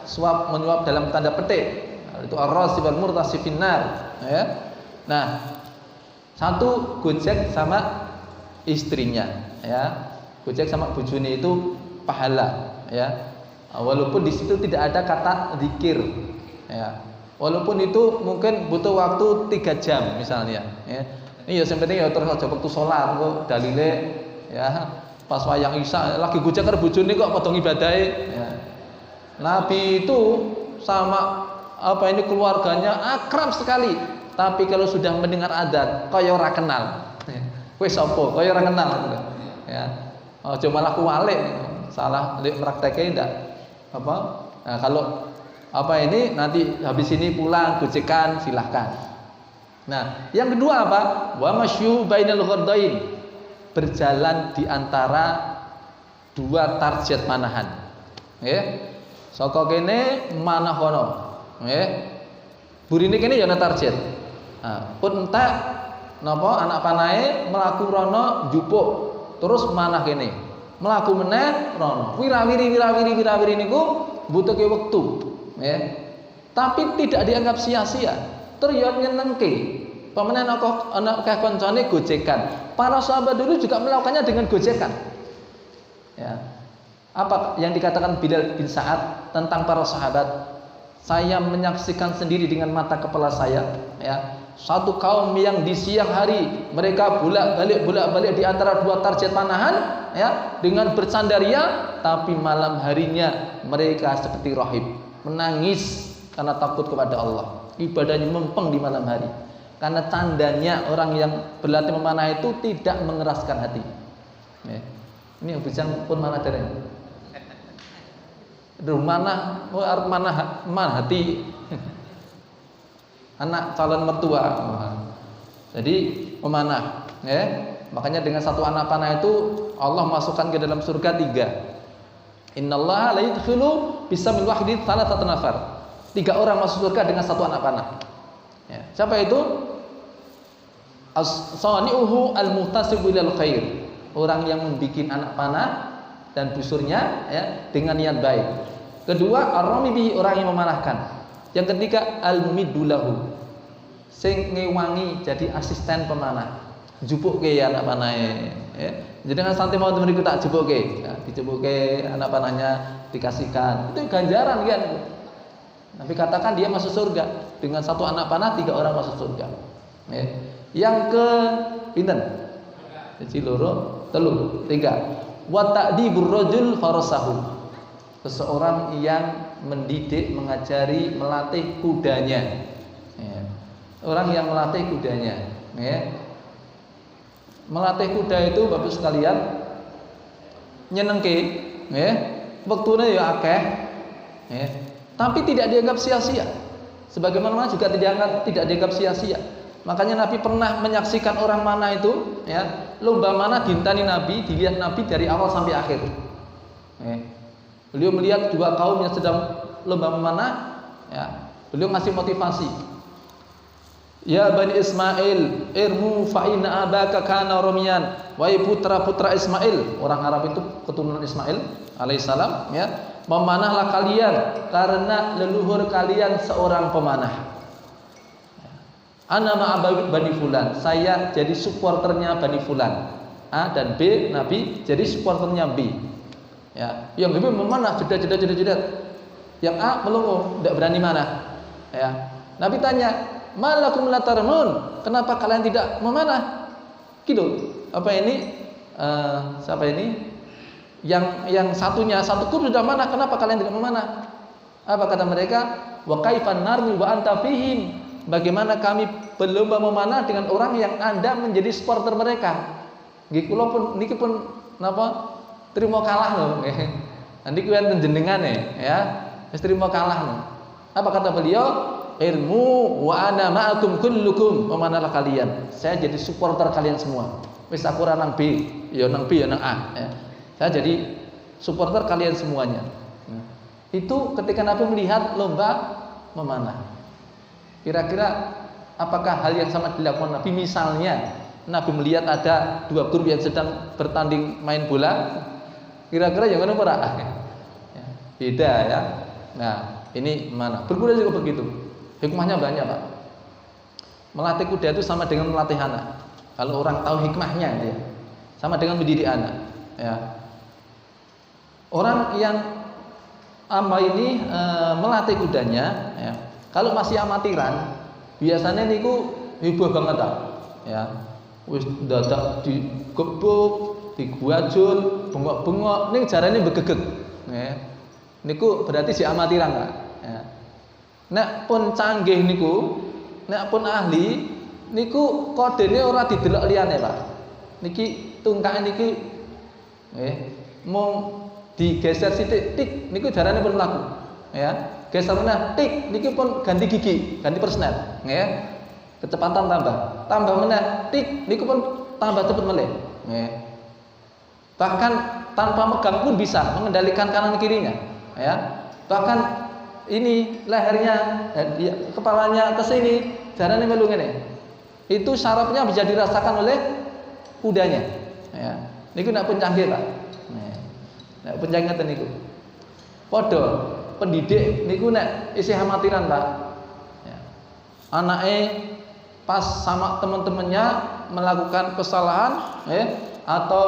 suap menyuap dalam tanda petik. Itu ar-rasib wal murtasif finnar ya. Nah, satu gojek sama istrinya ya. Gojek sama bojone itu pahala ya. Walaupun di situ tidak ada kata zikir ya. Walaupun itu mungkin butuh waktu 3 jam misalnya ya. Ini ya yang penting ya terus aja waktu sholat kok dalile ya. Pas wayang isya lagi gojek karo bojone kok padha ngibadahe ya. Nabi itu sama keluarganya akrab sekali. Tapi kalau sudah mendengar adzan kaya ora kenal. Kowe sapa? Kaya ora kenal ya. Aja malah kuwalik salah lek prakteknya ndak Nah, kalau nanti habis ini pulang gojekan silahkan. Nah, yang kedua apa? Wa masyu bainal ghaddain. Berjalan di antara 2 target manahan. Nggih. Saka kene manah kono. Nggih. Burine kene ya ana target. Nah, pun entek napa anak panahe mlaku rono njupuk terus manah kene. Mlaku meneh rono. Wirawiri niku butuhke wektu, ya. Tapi tidak dianggap sia-sia. Tur yo nyenengke. Pamane ana kancane gojekan. Para sahabat dulu juga melakukannya dengan gojekan. Ya. Apa yang dikatakan Bilal bin Sa'ad tentang para sahabat? Saya menyaksikan sendiri dengan mata kepala saya, ya. Satu kaum yang di siang hari mereka bolak-balik di antara 2 target panahan ya dengan bersandaria, tapi malam harinya mereka seperti rahib menangis karena takut kepada Allah. Ibadahnya mempeng di malam hari. Karena tandanya orang yang berlatih memanah itu tidak mengeraskan hati. Ya. Ini yang bujang pun mana dari mana hati anak calon mertua. Jadi memanah, ya. Makanya dengan satu anak panah itu Allah masukkan ke dalam surga 3. Innallaha la yadkhulu bisamil wahdi thalathatan nafar. 3 orang masuk surga dengan satu anak panah. Ya. Siapa itu? As-sani'uhu al-muhtasibu ilal khair. Orang yang membikin anak panah dan busurnya ya dengan niat baik. Kedua, ar-rami bihi, orang yang memanahkan. Yang ketiga, al-mumiddulahu, sing ngewangi jadi asisten pemanah. Jupuke ya anak panahe ya. Jadi dengan santai mau temen tak jupuke. Ya, dijupuke anak panahnya dikasihkan. Itu ganjaran kan. Nabi katakan dia masuk surga dengan satu anak panah 3 orang masuk surga. Ya. Yang ke pinten? Jadi loro, telu, 3. Wa ta'dibur rajul farasahu. Seseorang yang mendidik, mengajari, melatih kudanya. Ya. Orang yang melatih kudanya. Ya. Melatih kuda itu Bapak sekalian nyenengke, ya. Wektune ya akeh. Ya. Tapi tidak dianggap sia-sia. Sebagaimana juga tidak dianggap sia-sia. Makanya Nabi pernah menyaksikan orang mana itu, ya, lomba mana dintani Nabi, dilihat Nabi dari awal sampai akhir. Ya. Beliau melihat 2 kaum yang sedang lomba memanah, ya. Beliau ngasih motivasi. Ya Bani Ismail, irmu fa inna abaka kana ramiyan. Wahai putra-putra Ismail, orang Arab itu keturunan Ismail alaihissalam, ya. Memanahlah kalian karena leluhur kalian seorang pemanah. Ana ma'a Bani Fulan, saya jadi supporternya Bani Fulan. A dan B, Nabi jadi supporternya B. Ya, yang B memanah jeda. Yang A melongo, tidak berani manah. Ya. Nabi tanya, "Malakum la tarmun? Kenapa kalian tidak memanah?" Gitu. Apa ini? Siapa ini? Yang satunya, satu kur sudah manah, kenapa kalian tidak memanah? Apa kata mereka? Wa kaifan narmi wa anta fihim? Bagaimana kami berlomba memanah dengan orang yang Anda menjadi supporter mereka? Nggih kula pun niki pun napa? Terima kalah loh. Nanti kuwi jenengane ya. Wis terima kalah loh. Apa kata beliau? Ilmu wa ana ma'akum kullukum, memanahlah kalian. Saya jadi supporter kalian semua. Wis aku ora nang B, ya nang B ya nang A ya. Saya jadi supporter kalian semuanya. Itu ketika Nabi melihat lomba memanah. Kira-kira apakah hal yang sama dilakukan Nabi? Misalnya Nabi melihat ada 2 grup yang sedang bertanding main bola, kira-kira yang mana ora? Beda ya. Nah, ini mana? Berkuda juga begitu. Hikmahnya banyak, Pak. Melatih kuda itu sama dengan melatih anak. Kalau orang tahu hikmahnya dia, sama dengan mendidik anak. Ya. Orang yang ini melatih kudanya, ya. Kalau masih amatiran, biasanya niku heboh banget, Pak. Ya. Wis dadak digebuk, diguajul, bengok-bengok, ning jarane begegek. Ya. Niku berarti si amatiran, Pak. Ya. Nek pun canggih niku, nek pun ahli niku kodene ora didelok liyane, Pak. Niki tungkake niki mung digeser sithik tik niku jarane pun mlaku. Ya. Geser meneh tik niki pun ganti gigi, ganti persnet, ya. Kecepatan tambah meneh tik niku pun tambah cepet meneh. Ya. Bahkan tanpa megang pun bisa mengendalikan kanan kirinya, ya. Bahkan ini lehernya, kepalanya ke sini, jarane melu ngene. Itu sarafnya bisa dirasakan oleh kudanya. Ya. Niku nek pun canggih, Pak. Nek pun canggih ngoten niku. Padha pendidik niku nek isih amatiran, Pak. Ya. Anake pas sama teman-temannya melakukan kesalahan, atau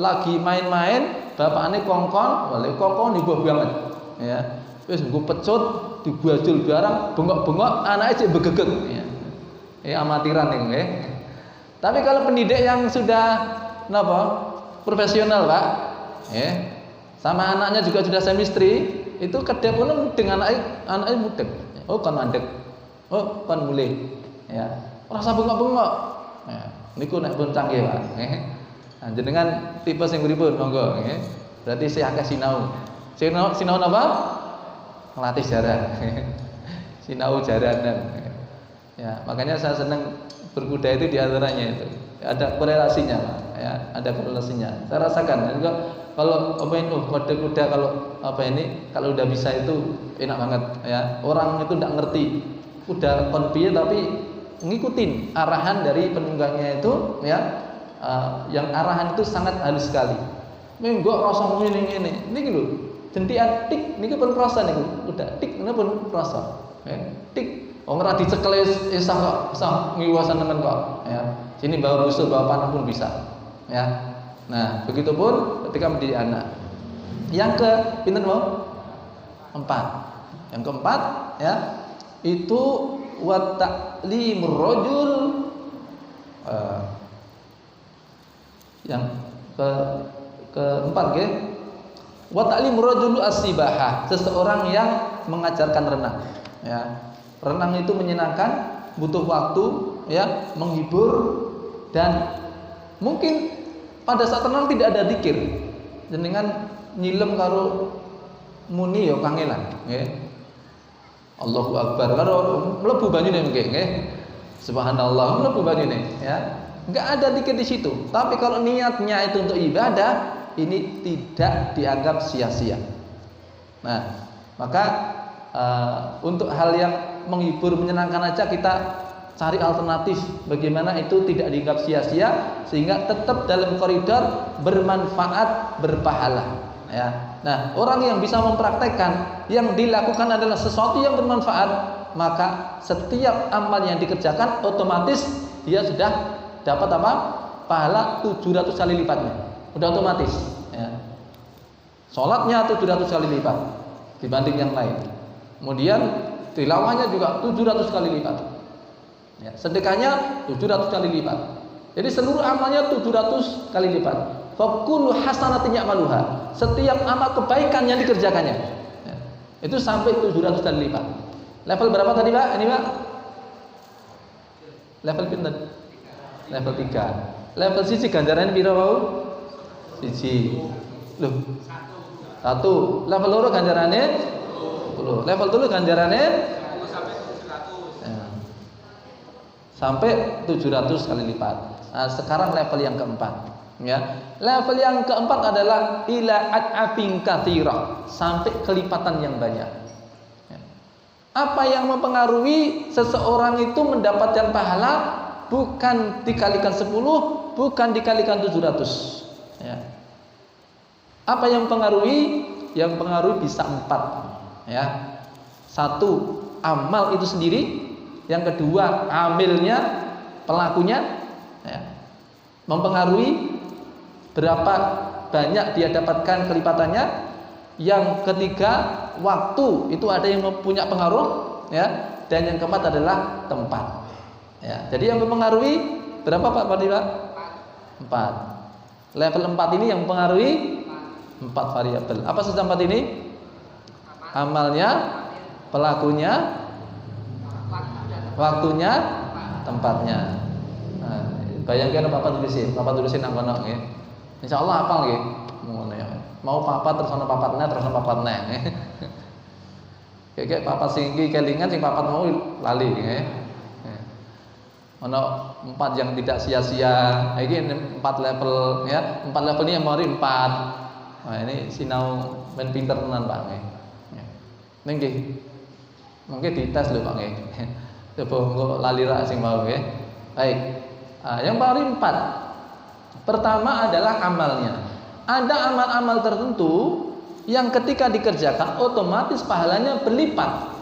lagi main-main, bapakane kongkon, wale kongkon dibuah banget. Ya. Wis nggo pecut, dibuajul barang, bengok-bengok, anake cek begegek. Ya. Amatiran niku, nggih. Tapi kalau pendidik yang sudah profesional, Pak, sama anaknya juga sudah semistri, itu kedep pun dengan anaknya mudeng. Oh, kon mandek. Oh, kon mulih. Ya. Rasa bengok-bengok. Ya. Niku nek pun canggih, Pak. Nah, jenengan tipe sing pripun monggo, nggih. Berarti saya akeh sinau. Sinau napa? Ngelatih jaran. Sinau jaranan. Ya, makanya saya senang berkuda itu diantaranya itu ada korelasinya, ya, ada korelasinya. Saya rasakan juga kalau kode kuda kalau udah bisa itu enak banget, ya. Orang itu tidak ngerti kuda konpiye tapi ngikutin arahan dari penunggangnya itu, ya. Yang arahan itu sangat halus sekali. Menggo rasa ngene niki lho. Jentian tik niki pun rasa niku. Udah tik niki pun rasa. Ya, tik wong ora dicekel isah kok, isah ngiwasan temen kok, ya. Sini bawa busur, bawa panah pun bisa, ya. Nah, begitupun ketika mendidik anak. Yang ke pinten mau? 4. Yang keempat, ya, itu wa ta'limur rajul, yang keempat nggih, wa ta'limur rajul as-sibahah, seseorang yang mengajarkan renang, ya. Renang itu menyenangkan, butuh waktu, ya, menghibur, dan mungkin pada saat renang tidak ada zikir, jenengan nyilem karo muni ya kangelan, nggih. Allahu Akbar karo mlebu banyune nggih, nggih. Subhanallah mlebu banyune, ya. Enggak ada zikir di situ. Tapi kalau niatnya itu untuk ibadah, ini tidak dianggap sia-sia. Nah, maka untuk hal yang menghibur, menyenangkan aja kita cari alternatif bagaimana itu tidak dianggap sia-sia sehingga tetap dalam koridor bermanfaat, berpahala, ya. Nah, orang yang bisa mempraktekkan yang dilakukan adalah sesuatu yang bermanfaat, maka setiap amal yang dikerjakan otomatis dia sudah dapat apa? Pahala 700 kali lipatnya. Udah otomatis, ya. Salatnya 700 kali lipat dibanding yang lain. Kemudian tilawahnya juga 700 kali lipat, ya. Sedekahnya 700 kali lipat. Jadi seluruh amalnya 700 kali lipat. Fa kullu hasanatin ya'maluha. Setiap amal kebaikan yang dikerjakannya, ya, itu sampai 700 kali lipat. Level berapa tadi, Pak? Ini, Pak? Level pinten? Level 3. Level siji ganjarannya piro, Pak? Siji. Loh. 1. Level 2 ganjarannya 10. Level 3 ganjarannya sampai 700 kali lipat. Nah, sekarang level yang keempat, ya. Level yang keempat adalah ila ad'afin katsira, sampai kelipatan yang banyak. Ya. Apa yang mempengaruhi seseorang itu mendapatkan pahala bukan dikalikan 10, bukan dikalikan 700, ya. Apa yang mempengaruhi? Yang mempengaruhi bisa 4, ya. 1, amal itu sendiri. Yang kedua, amilnya, pelakunya, ya, mempengaruhi berapa banyak dia dapatkan kelipatannya. Yang ketiga, waktu itu ada yang punya pengaruh, ya. Dan yang keempat adalah tempat, ya. Jadi yang mempengaruhi berapa, Pak? Pak? 4. Level 4 ini yang mempengaruhi 4 variabel. Apa saja 4 ini? Amalnya, pelakunya, waktunya, tempatnya. Nah, bayangkan Bapak tulisin nang kono nggih. Insyaallah hafal nggih. Ngono ya. Mau papat terus ana papatnya, terus ana papatnya nggih. Kayak papat sing iki kelingan, sing papat mau lali nggih. Ana 4 yang tidak sia-sia. Iki 4 level, ya. 4 level ini yang mari 4. Nah, ini sinau men pinter tenan Pak nggih. Nggih. Mungkin dites lho Pak nggih. Coba engko lali ra sing mau nggih. Baik. Yang paling 4. Pertama adalah amalnya. Ada amal-amal tertentu yang ketika dikerjakan otomatis pahalanya berlipat.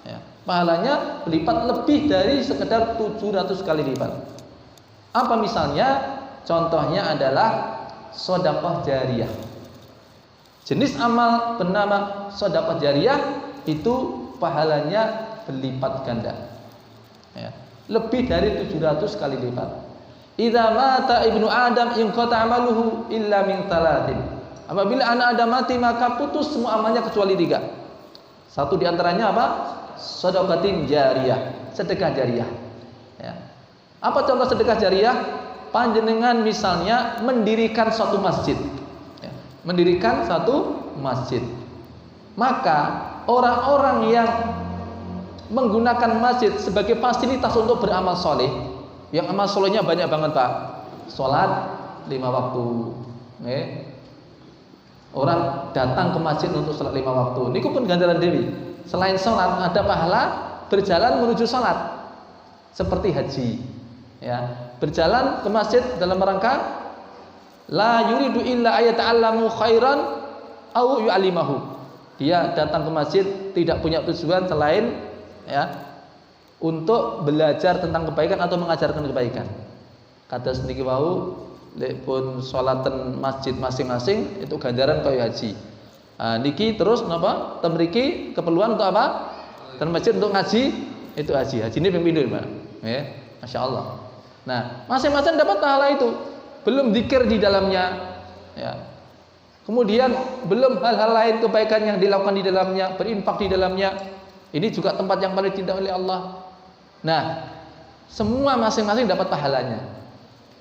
Ya, pahalanya berlipat lebih dari sekedar 700 kali lipat. Apa misalnya? Contohnya adalah sedekah jariyah. Jenis amal bernama sedekah jariyah itu pahalanya berlipat ganda. Ya, lebih dari 700 kali lipat. Idza mata ibnu Adam inqata amaluhu illa min talatin. Apabila anak Adam mati maka putus semua amalnya kecuali 3. Satu di antaranya apa? Sedekatin jariyah, sedekah jariyah. Ya. Apa contoh sedekah jariyah? Panjenengan misalnya mendirikan suatu masjid. Ya. Mendirikan satu masjid. Maka orang-orang yang menggunakan masjid sebagai fasilitas untuk beramal soleh, Yang amal solehnya banyak banget Pak. Sholat 5 waktu. Orang datang ke masjid untuk sholat 5 waktu. Niku pun ganjaran dewi. Selain sholat ada pahala berjalan menuju sholat. Seperti haji. Ya, berjalan ke masjid dalam rangka la yuridu illa ayata'allamu khairan au yu'allimahu. Dia datang ke masjid tidak punya tujuan selain ya untuk belajar tentang kebaikan atau mengajarkan kebaikan. Kata sedikit wau lek pun sholatan masjid masing-masing itu ganjaran kaya haji. Niki terus napa? Temriki keperluan untuk apa? Dan masjid untuk ngaji itu haji. Haji ini ping pindho, Pak. Masya Allah. Nah, masing-masing dapat pahala itu. Belum zikir di dalamnya, ya. Kemudian belum hal-hal lain kebaikan yang dilakukan di dalamnya, berinfak di dalamnya. Ini juga tempat yang paling dicintai oleh Allah. Nah, semua masing-masing dapat pahalanya.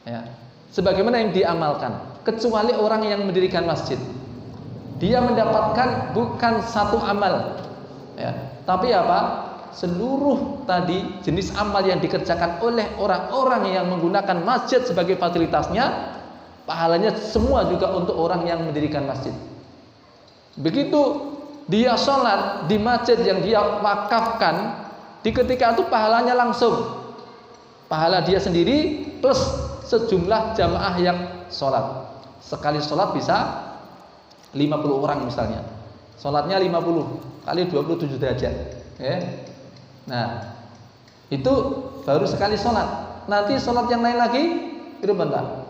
Ya. Sebagaimana yang diamalkan, kecuali orang yang mendirikan masjid. Dia mendapatkan bukan satu amal, ya, tapi apa? Seluruh tadi jenis amal yang dikerjakan oleh orang-orang yang menggunakan masjid sebagai fasilitasnya, pahalanya semua juga untuk orang yang mendirikan masjid. Begitu dia sholat di masjid yang dia wakafkan, di ketika itu pahalanya langsung pahala dia sendiri plus sejumlah jamaah yang sholat. Sekali sholat bisa 50 orang misalnya. Sholatnya 50 kali 27 derajat. Nah, itu baru sekali sholat. Nanti sholat yang lain lagi itu bentar.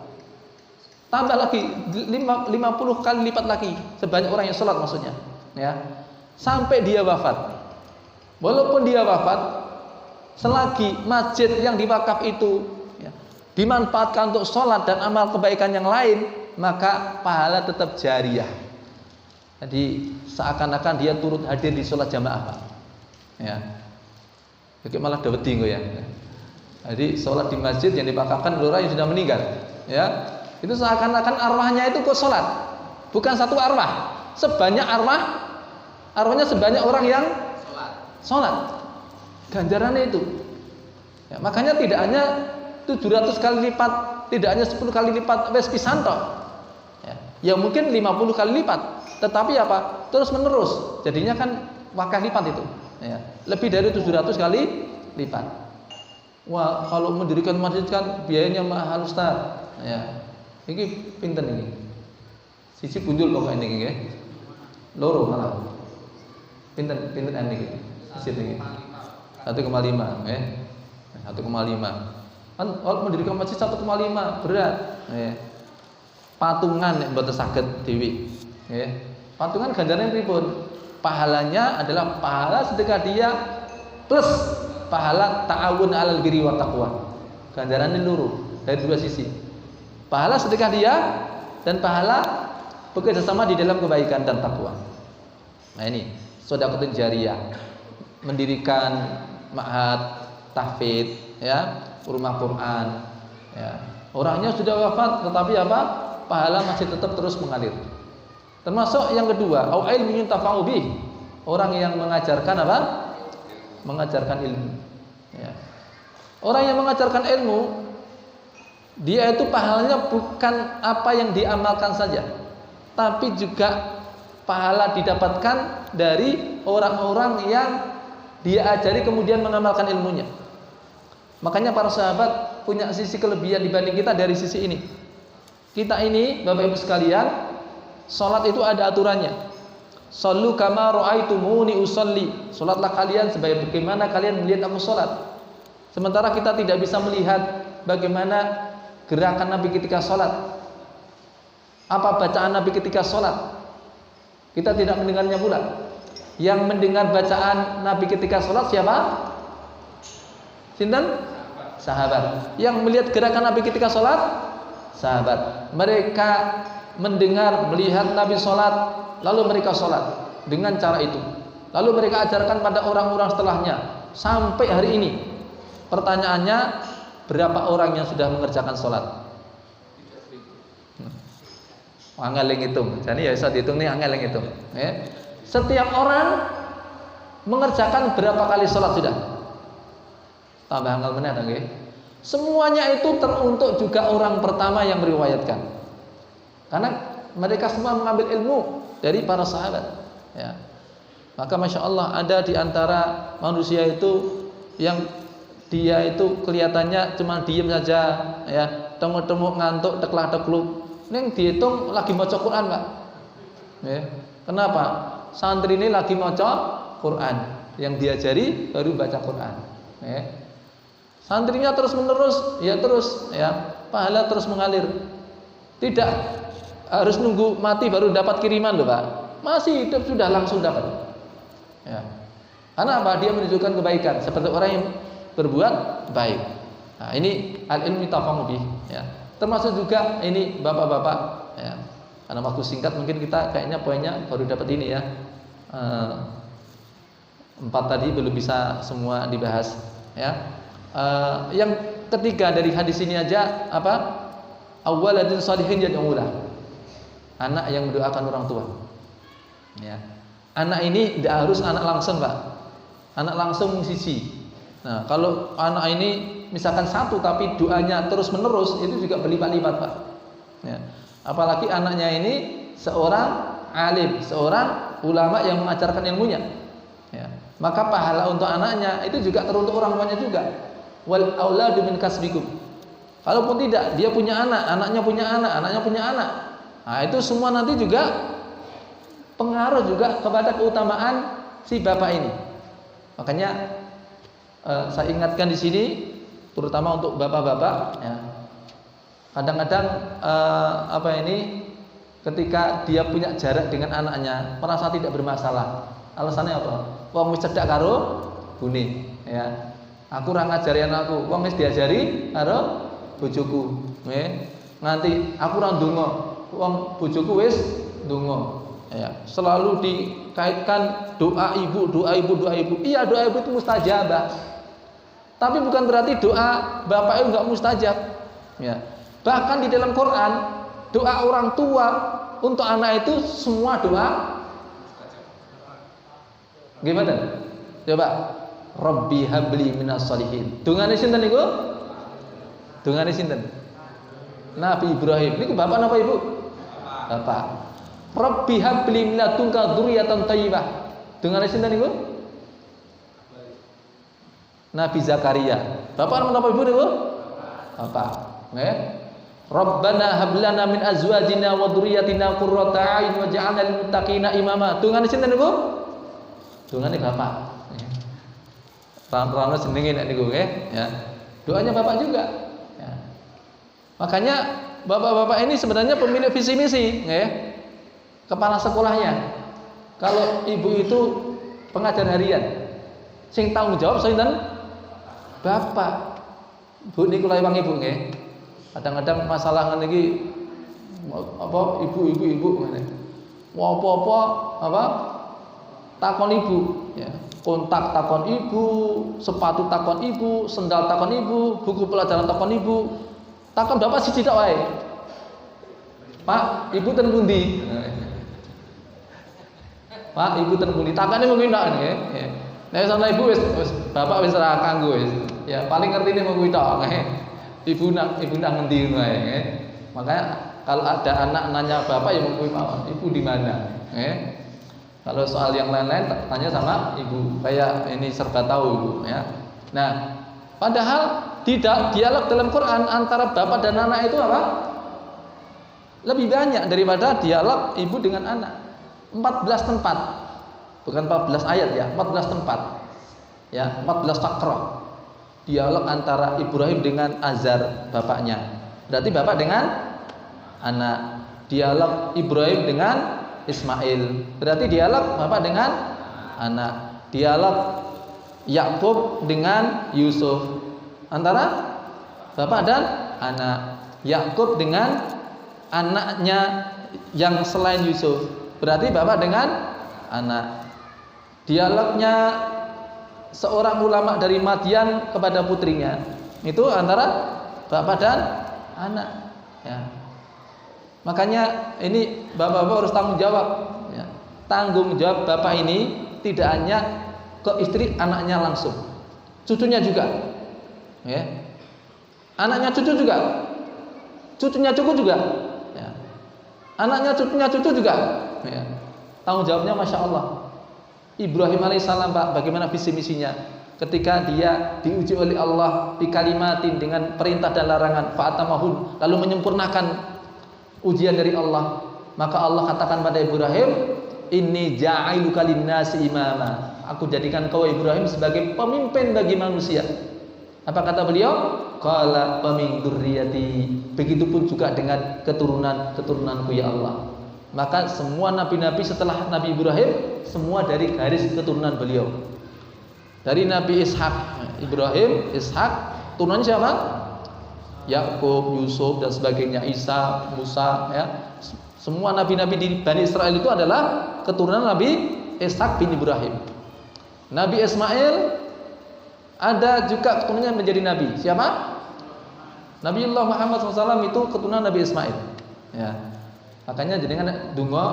Tambah lagi 50 kali lipat lagi sebanyak orang yang sholat maksudnya. Ya, sampai dia wafat. Walaupun dia wafat, selagi masjid yang diwakaf itu ya, dimanfaatkan untuk sholat dan amal kebaikan yang lain, maka pahala tetap jariyah. Jadi seakan-akan dia turut hadir di sholat jamaah, Pak. Ya. Jadi malah daweti ya. Jadi sholat di masjid yang diwakafkan oleh orang yang sudah meninggal, ya. Itu seakan-akan arwahnya itu kok sholat, bukan satu arwah, sebanyak arwahnya sebanyak orang yang sholat. Ganjarannya itu. Ya, makanya tidak hanya 700 kali lipat, tidak hanya 10 kali lipat wes pisanto. Ya mungkin 50 kali lipat, tetapi apa? Terus menerus. Jadinya kan wakah lipat itu. Ya, lebih dari 700 kali lipat. Wah, kalau mendirikan masjid kan biayanya mahal Ustaz. Ya. Ini pinten ini. Sisi punjul kok ini nggih. Loro malah. Pinten ini. Sisi ini. 1,5 nggih. 1,5. Kan kalau mendirikan masjid 1,5 berat. Nggih. Patungan nek mboten saged dhewe. Nggih. Patungan ganjarane pripun? Pahalanya adalah pahala sedekah dia plus pahala ta'awun 'alal birri wa taqwa. Ganjarannya loro dari dua sisi. Pahala sedekah dia dan pahala bekerja sama di dalam kebaikan dan takwa. Nah ini sedekah jariyah. Mendirikan ma'had, tahfidz, ya, rumah Quran, ya. Orangnya sudah wafat tetapi apa? Pahala masih tetap terus mengalir. Termasuk yang kedua, au ilmi yuntafa'u bih. Orang yang mengajarkan apa? Mengajarkan ilmu. Ya. Orang yang mengajarkan ilmu, dia itu pahalanya bukan apa yang diamalkan saja, tapi juga pahala didapatkan dari orang-orang yang dia ajari kemudian mengamalkan ilmunya. Makanya para sahabat punya sisi kelebihan dibanding kita dari sisi ini. Kita ini, Bapak Ibu sekalian, salat itu ada aturannya. Shallu kama ra'aitumuni usolli. Salatlah kalian sebagaimana kalian melihat aku salat. Sementara kita tidak bisa melihat bagaimana gerakan Nabi ketika salat. Apa bacaan Nabi ketika salat? Kita tidak mendengarnya pula. Yang mendengar bacaan Nabi ketika salat siapa? Sinten? Sahabat. Yang melihat gerakan Nabi ketika salat? Sahabat. Mereka mendengar, melihat Nabi sholat, lalu mereka sholat dengan cara itu. Lalu mereka ajarkan pada orang-orang setelahnya sampai hari ini. Pertanyaannya, berapa orang yang sudah mengerjakan sholat? Angel yang hitung. Jadi ya bisa dihitung nih angel yang hitung. Ya. Setiap orang mengerjakan berapa kali sholat sudah? Tambah angel meneh nggih. Semuanya itu teruntuk juga orang pertama yang meriwayatkan. Karena mereka semua mengambil ilmu dari para sahabat. Ya. Maka masya Allah ada di antara manusia itu yang dia itu kelihatannya cuma diem saja, ya, tengok-tengok ngantuk, teklak-tekluk. Neng dihitung lagi maca Quran, Pak. Ya. Kenapa? Santri ini lagi maca Quran, yang diajari baru baca Quran. Ya. Santrinya terus menerus, ya terus, ya pahala terus mengalir. Tidak harus nunggu mati baru dapat kiriman loh, Pak. Masih hidup sudah langsung dapat. Ya. Karena apa? Dia menunjukkan kebaikan seperti orang yang berbuat baik. Nah, ini al-ilmi tafa'u bih, ya. Termasuk juga ini bapak-bapak, ya. Karena waktu singkat mungkin kita kayaknya poinnya baru dapat ini ya. 4 tadi belum bisa semua dibahas, ya. Yang ketiga dari hadis ini aja apa? Awwaladun shalihin yad'ulah. Anak yang mendoakan orang tua. Ya. Anak ini tidak harus anak langsung, Pak. Anak langsung siji. Nah, kalau anak ini misalkan satu tapi doanya terus menerus itu juga berlipat-lipat, Pak. Ya. Apalagi anaknya ini seorang alim, seorang ulama yang mengajarkan ilmunya. Ya. Maka pahala untuk anaknya itu juga teruntuk orang tuanya juga. Wal auladu min kasbikum. Kalaupun tidak, dia punya anak, anaknya punya anak, anaknya punya anak. Nah, itu semua nanti juga pengaruh juga kepada keutamaan si bapak ini. Makanya saya ingatkan di sini, terutama untuk bapak-bapak, ya. Kadang-kadang ketika dia punya jarak dengan anaknya, merasa tidak bermasalah. Alasannya apa? Wong wis cedhak karo bune, ya. Aku ora ngajari anakku, wong wis diajari karo bojoku. Nganti aku ora ndonga, wong bojoku wis ndonga. Ya, selalu dikaitkan doa ibu. Iya, doa ibu itu mustajabah. Tapi bukan berarti doa bapak itu enggak mustajab. Ya. Bahkan di dalam Quran, doa orang tua untuk anak itu semua doa gimana? Coba. Rabbi habli minas shalihin. Dungane sinten niku? Dungane sinten? Nabi Ibrahim. Niku bapak napa ibu? Bapak. Rabbi habli min ladunka dzurriyyatan thayyibah. Dungane sinten niku? Nabi Zakaria. Bapak napa ibu niku? Bapak. Nggih. Rabbana hab lana min azwajina wa dzurriyyatina qurrata a'yun waj'alna lil muttaqina imama. Dungane sinten niku? Dungane bapak. Rano senengin nek niku nggih, ya. Doanya bapak juga, ya. Makanya bapak-bapak ini sebenarnya pemilik visi misi, nggih. Kepala sekolahnya. Kalau ibu itu pengajar harian, sing tanggung jawab sinten? Bapak. Bu niku lawang ibu nggih. Kadang-kadang masalah ngene iki apa ibu ngene. Apa-apa apa takon ibu, ya. Kontak takon ibu, sepatu takon ibu, sendal takon ibu, buku pelajaran takon ibu. Takon bapak siji tok wae. Pak, ibu ten pundi? Pak, ibu ten pundi? Takane mung tok nggih. Nek sana ibu wis bapak wis ora kanggo wis. Ya paling ngertine mung kuwi tok nggih. Ibu nang ngendi ngono ae nggih. Makanya kalau ada anak nanya bapak ya mung kuwi mawon. Ibu di mana? Nggih. Kalau soal yang lain-lain tanya sama ibu, kayak ini serba tahu ibu, ya. Nah, padahal tidak dialog dalam Quran antara bapak dan anak itu apa? Lebih banyak daripada dialog ibu dengan anak. 14 tempat, bukan 14 ayat ya, 14 tempat, ya, 14 fakrah. Dialog antara Ibrahim dengan Azar bapaknya. Berarti bapak dengan anak. Dialog Ibrahim dengan Ismail. Berarti dialog bapak dengan anak. Dialog Yakub dengan Yusuf. Antara bapak dan anak. Yakub dengan anaknya yang selain Yusuf. Berarti bapak dengan anak. Dialognya seorang ulama dari Madian kepada putrinya. Itu antara bapak dan anak, ya. Makanya ini bapak-bapak harus tanggung jawab, ya. Tanggung jawab bapak ini tidak hanya ke istri anaknya langsung, cucunya juga, ya. Anaknya cucu juga. Cucunya cucu juga. Ya. Anaknya cucunya cucu juga. Ya. Tanggung jawabnya Masya Allah. Ibrahim alaihissalam Pak, bagaimana visi misinya? Ketika dia diuji oleh Allah di kalimatin dengan perintah dan larangan, fa'atamahun, lalu menyempurnakan ujian dari Allah, maka Allah katakan pada Ibrahim, inni ja'iluka linnasi imama. Aku jadikan kau Ibrahim sebagai pemimpin bagi manusia. Apa kata beliau? Qala wa min dzurriyyati. Begitupun juga dengan keturunanku ya Allah. Maka semua nabi-nabi setelah Nabi Ibrahim semua dari garis keturunan beliau. Dari Nabi Ishak, Ibrahim, Ishak, turunannya siapa? Yakub, Yusuf dan sebagainya, Isa, Musa, ya. Semua nabi-nabi di Bani Israel itu adalah keturunan Nabi Ishak bin Ibrahim. Nabi Ismail ada juga keturunannya menjadi nabi. Siapa? Nabiullah Muhammad SAW itu keturunan Nabi Ismail. Ya. Makanya jenengan donga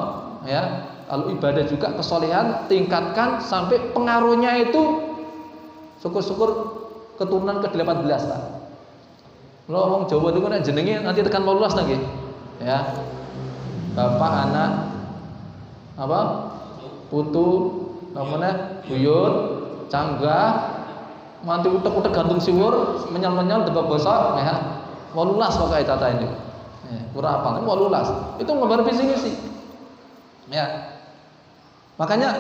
ya, kalau ibadah juga kesolehan tingkatkan sampai pengaruhnya itu syukur-syukur keturunan ke-18 Pak. Kalau orang Jawa itu kan jenenge nanti tekan 18 lagi. Ya. Bapak, anak, apa? Putu, namanya buyut, canggah, manti utek-utek gantung siwur, menyal-menyal debak bosok, ya. 18 pakai tata ini. Ya, kurang apa? 18. Itu gambar visi misi. Ya. Makanya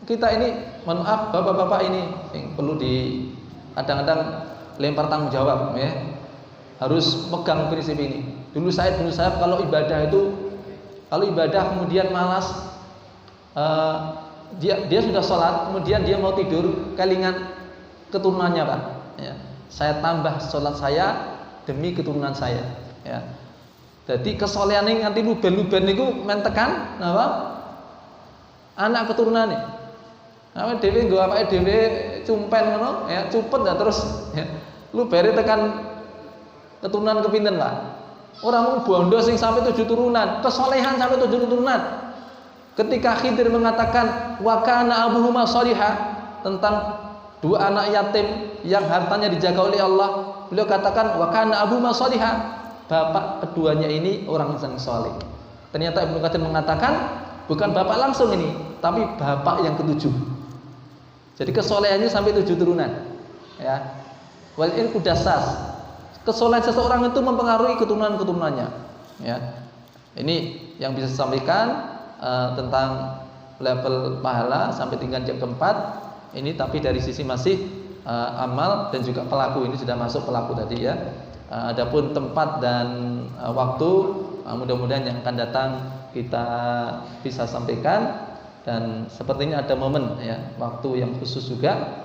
kita ini, mohon maaf bapak-bapak ini yang perlu di kadang-kadang lempar tanggung jawab, ya. Harus pegang prinsip ini. Dulu saya kalau ibadah itu, kalau ibadah kemudian malas, dia sudah sholat, kemudian dia mau tidur, kelingan keturunannya Pak. Ya. Saya tambah sholat saya demi keturunan saya. Ya. Jadi kesolehan ini nanti luben-luben itu mentekan, apa? Anak keturunan ini. Apa dewe nggo apake dhewe cumpen ngono, ya, cupet ya terus ya. Lubere tekan keturunan kepinten Pak. Orang bondo sing sampai 7 turunan, kesolehan sampai 7 turunan. Ketika Khidir mengatakan wa kana abuhuma shalihah tentang dua anak yatim yang hartanya dijaga oleh Allah, beliau katakan wa kana abuhuma shalihah. Bapak keduanya ini orang yang saleh. Ternyata Ibnu Katsir mengatakan bukan bapak langsung ini, tapi bapak yang ketujuh. Jadi kesolehannya sampai 7 turunan. Ya. Wal irqu dassas. Kesolehan seseorang itu mempengaruhi keturunan-keturunannya. Ya. Ini yang bisa saya sampaikan tentang level pahala sampai tingkat yang keempat. Ini tapi dari sisi masih amal dan juga pelaku, ini sudah masuk pelaku tadi ya. Adapun tempat dan waktu mudah-mudahan yang akan datang kita bisa sampaikan, dan sepertinya ada momen ya, waktu yang khusus juga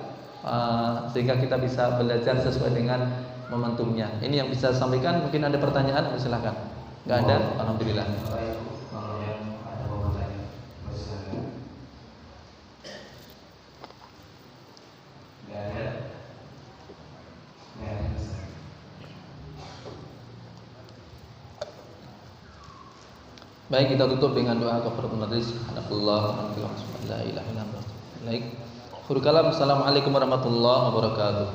sehingga kita bisa belajar sesuai dengan momentumnya. Ini yang bisa saya sampaikan. Mungkin ada pertanyaan, silakan. Enggak ada? Alhamdulillah. Baik, kita tutup dengan doa kafaratul majlis. Alhamdulillah, la ilaha illallah. Baik. Assalamualaikum warahmatullahi wabarakatuh.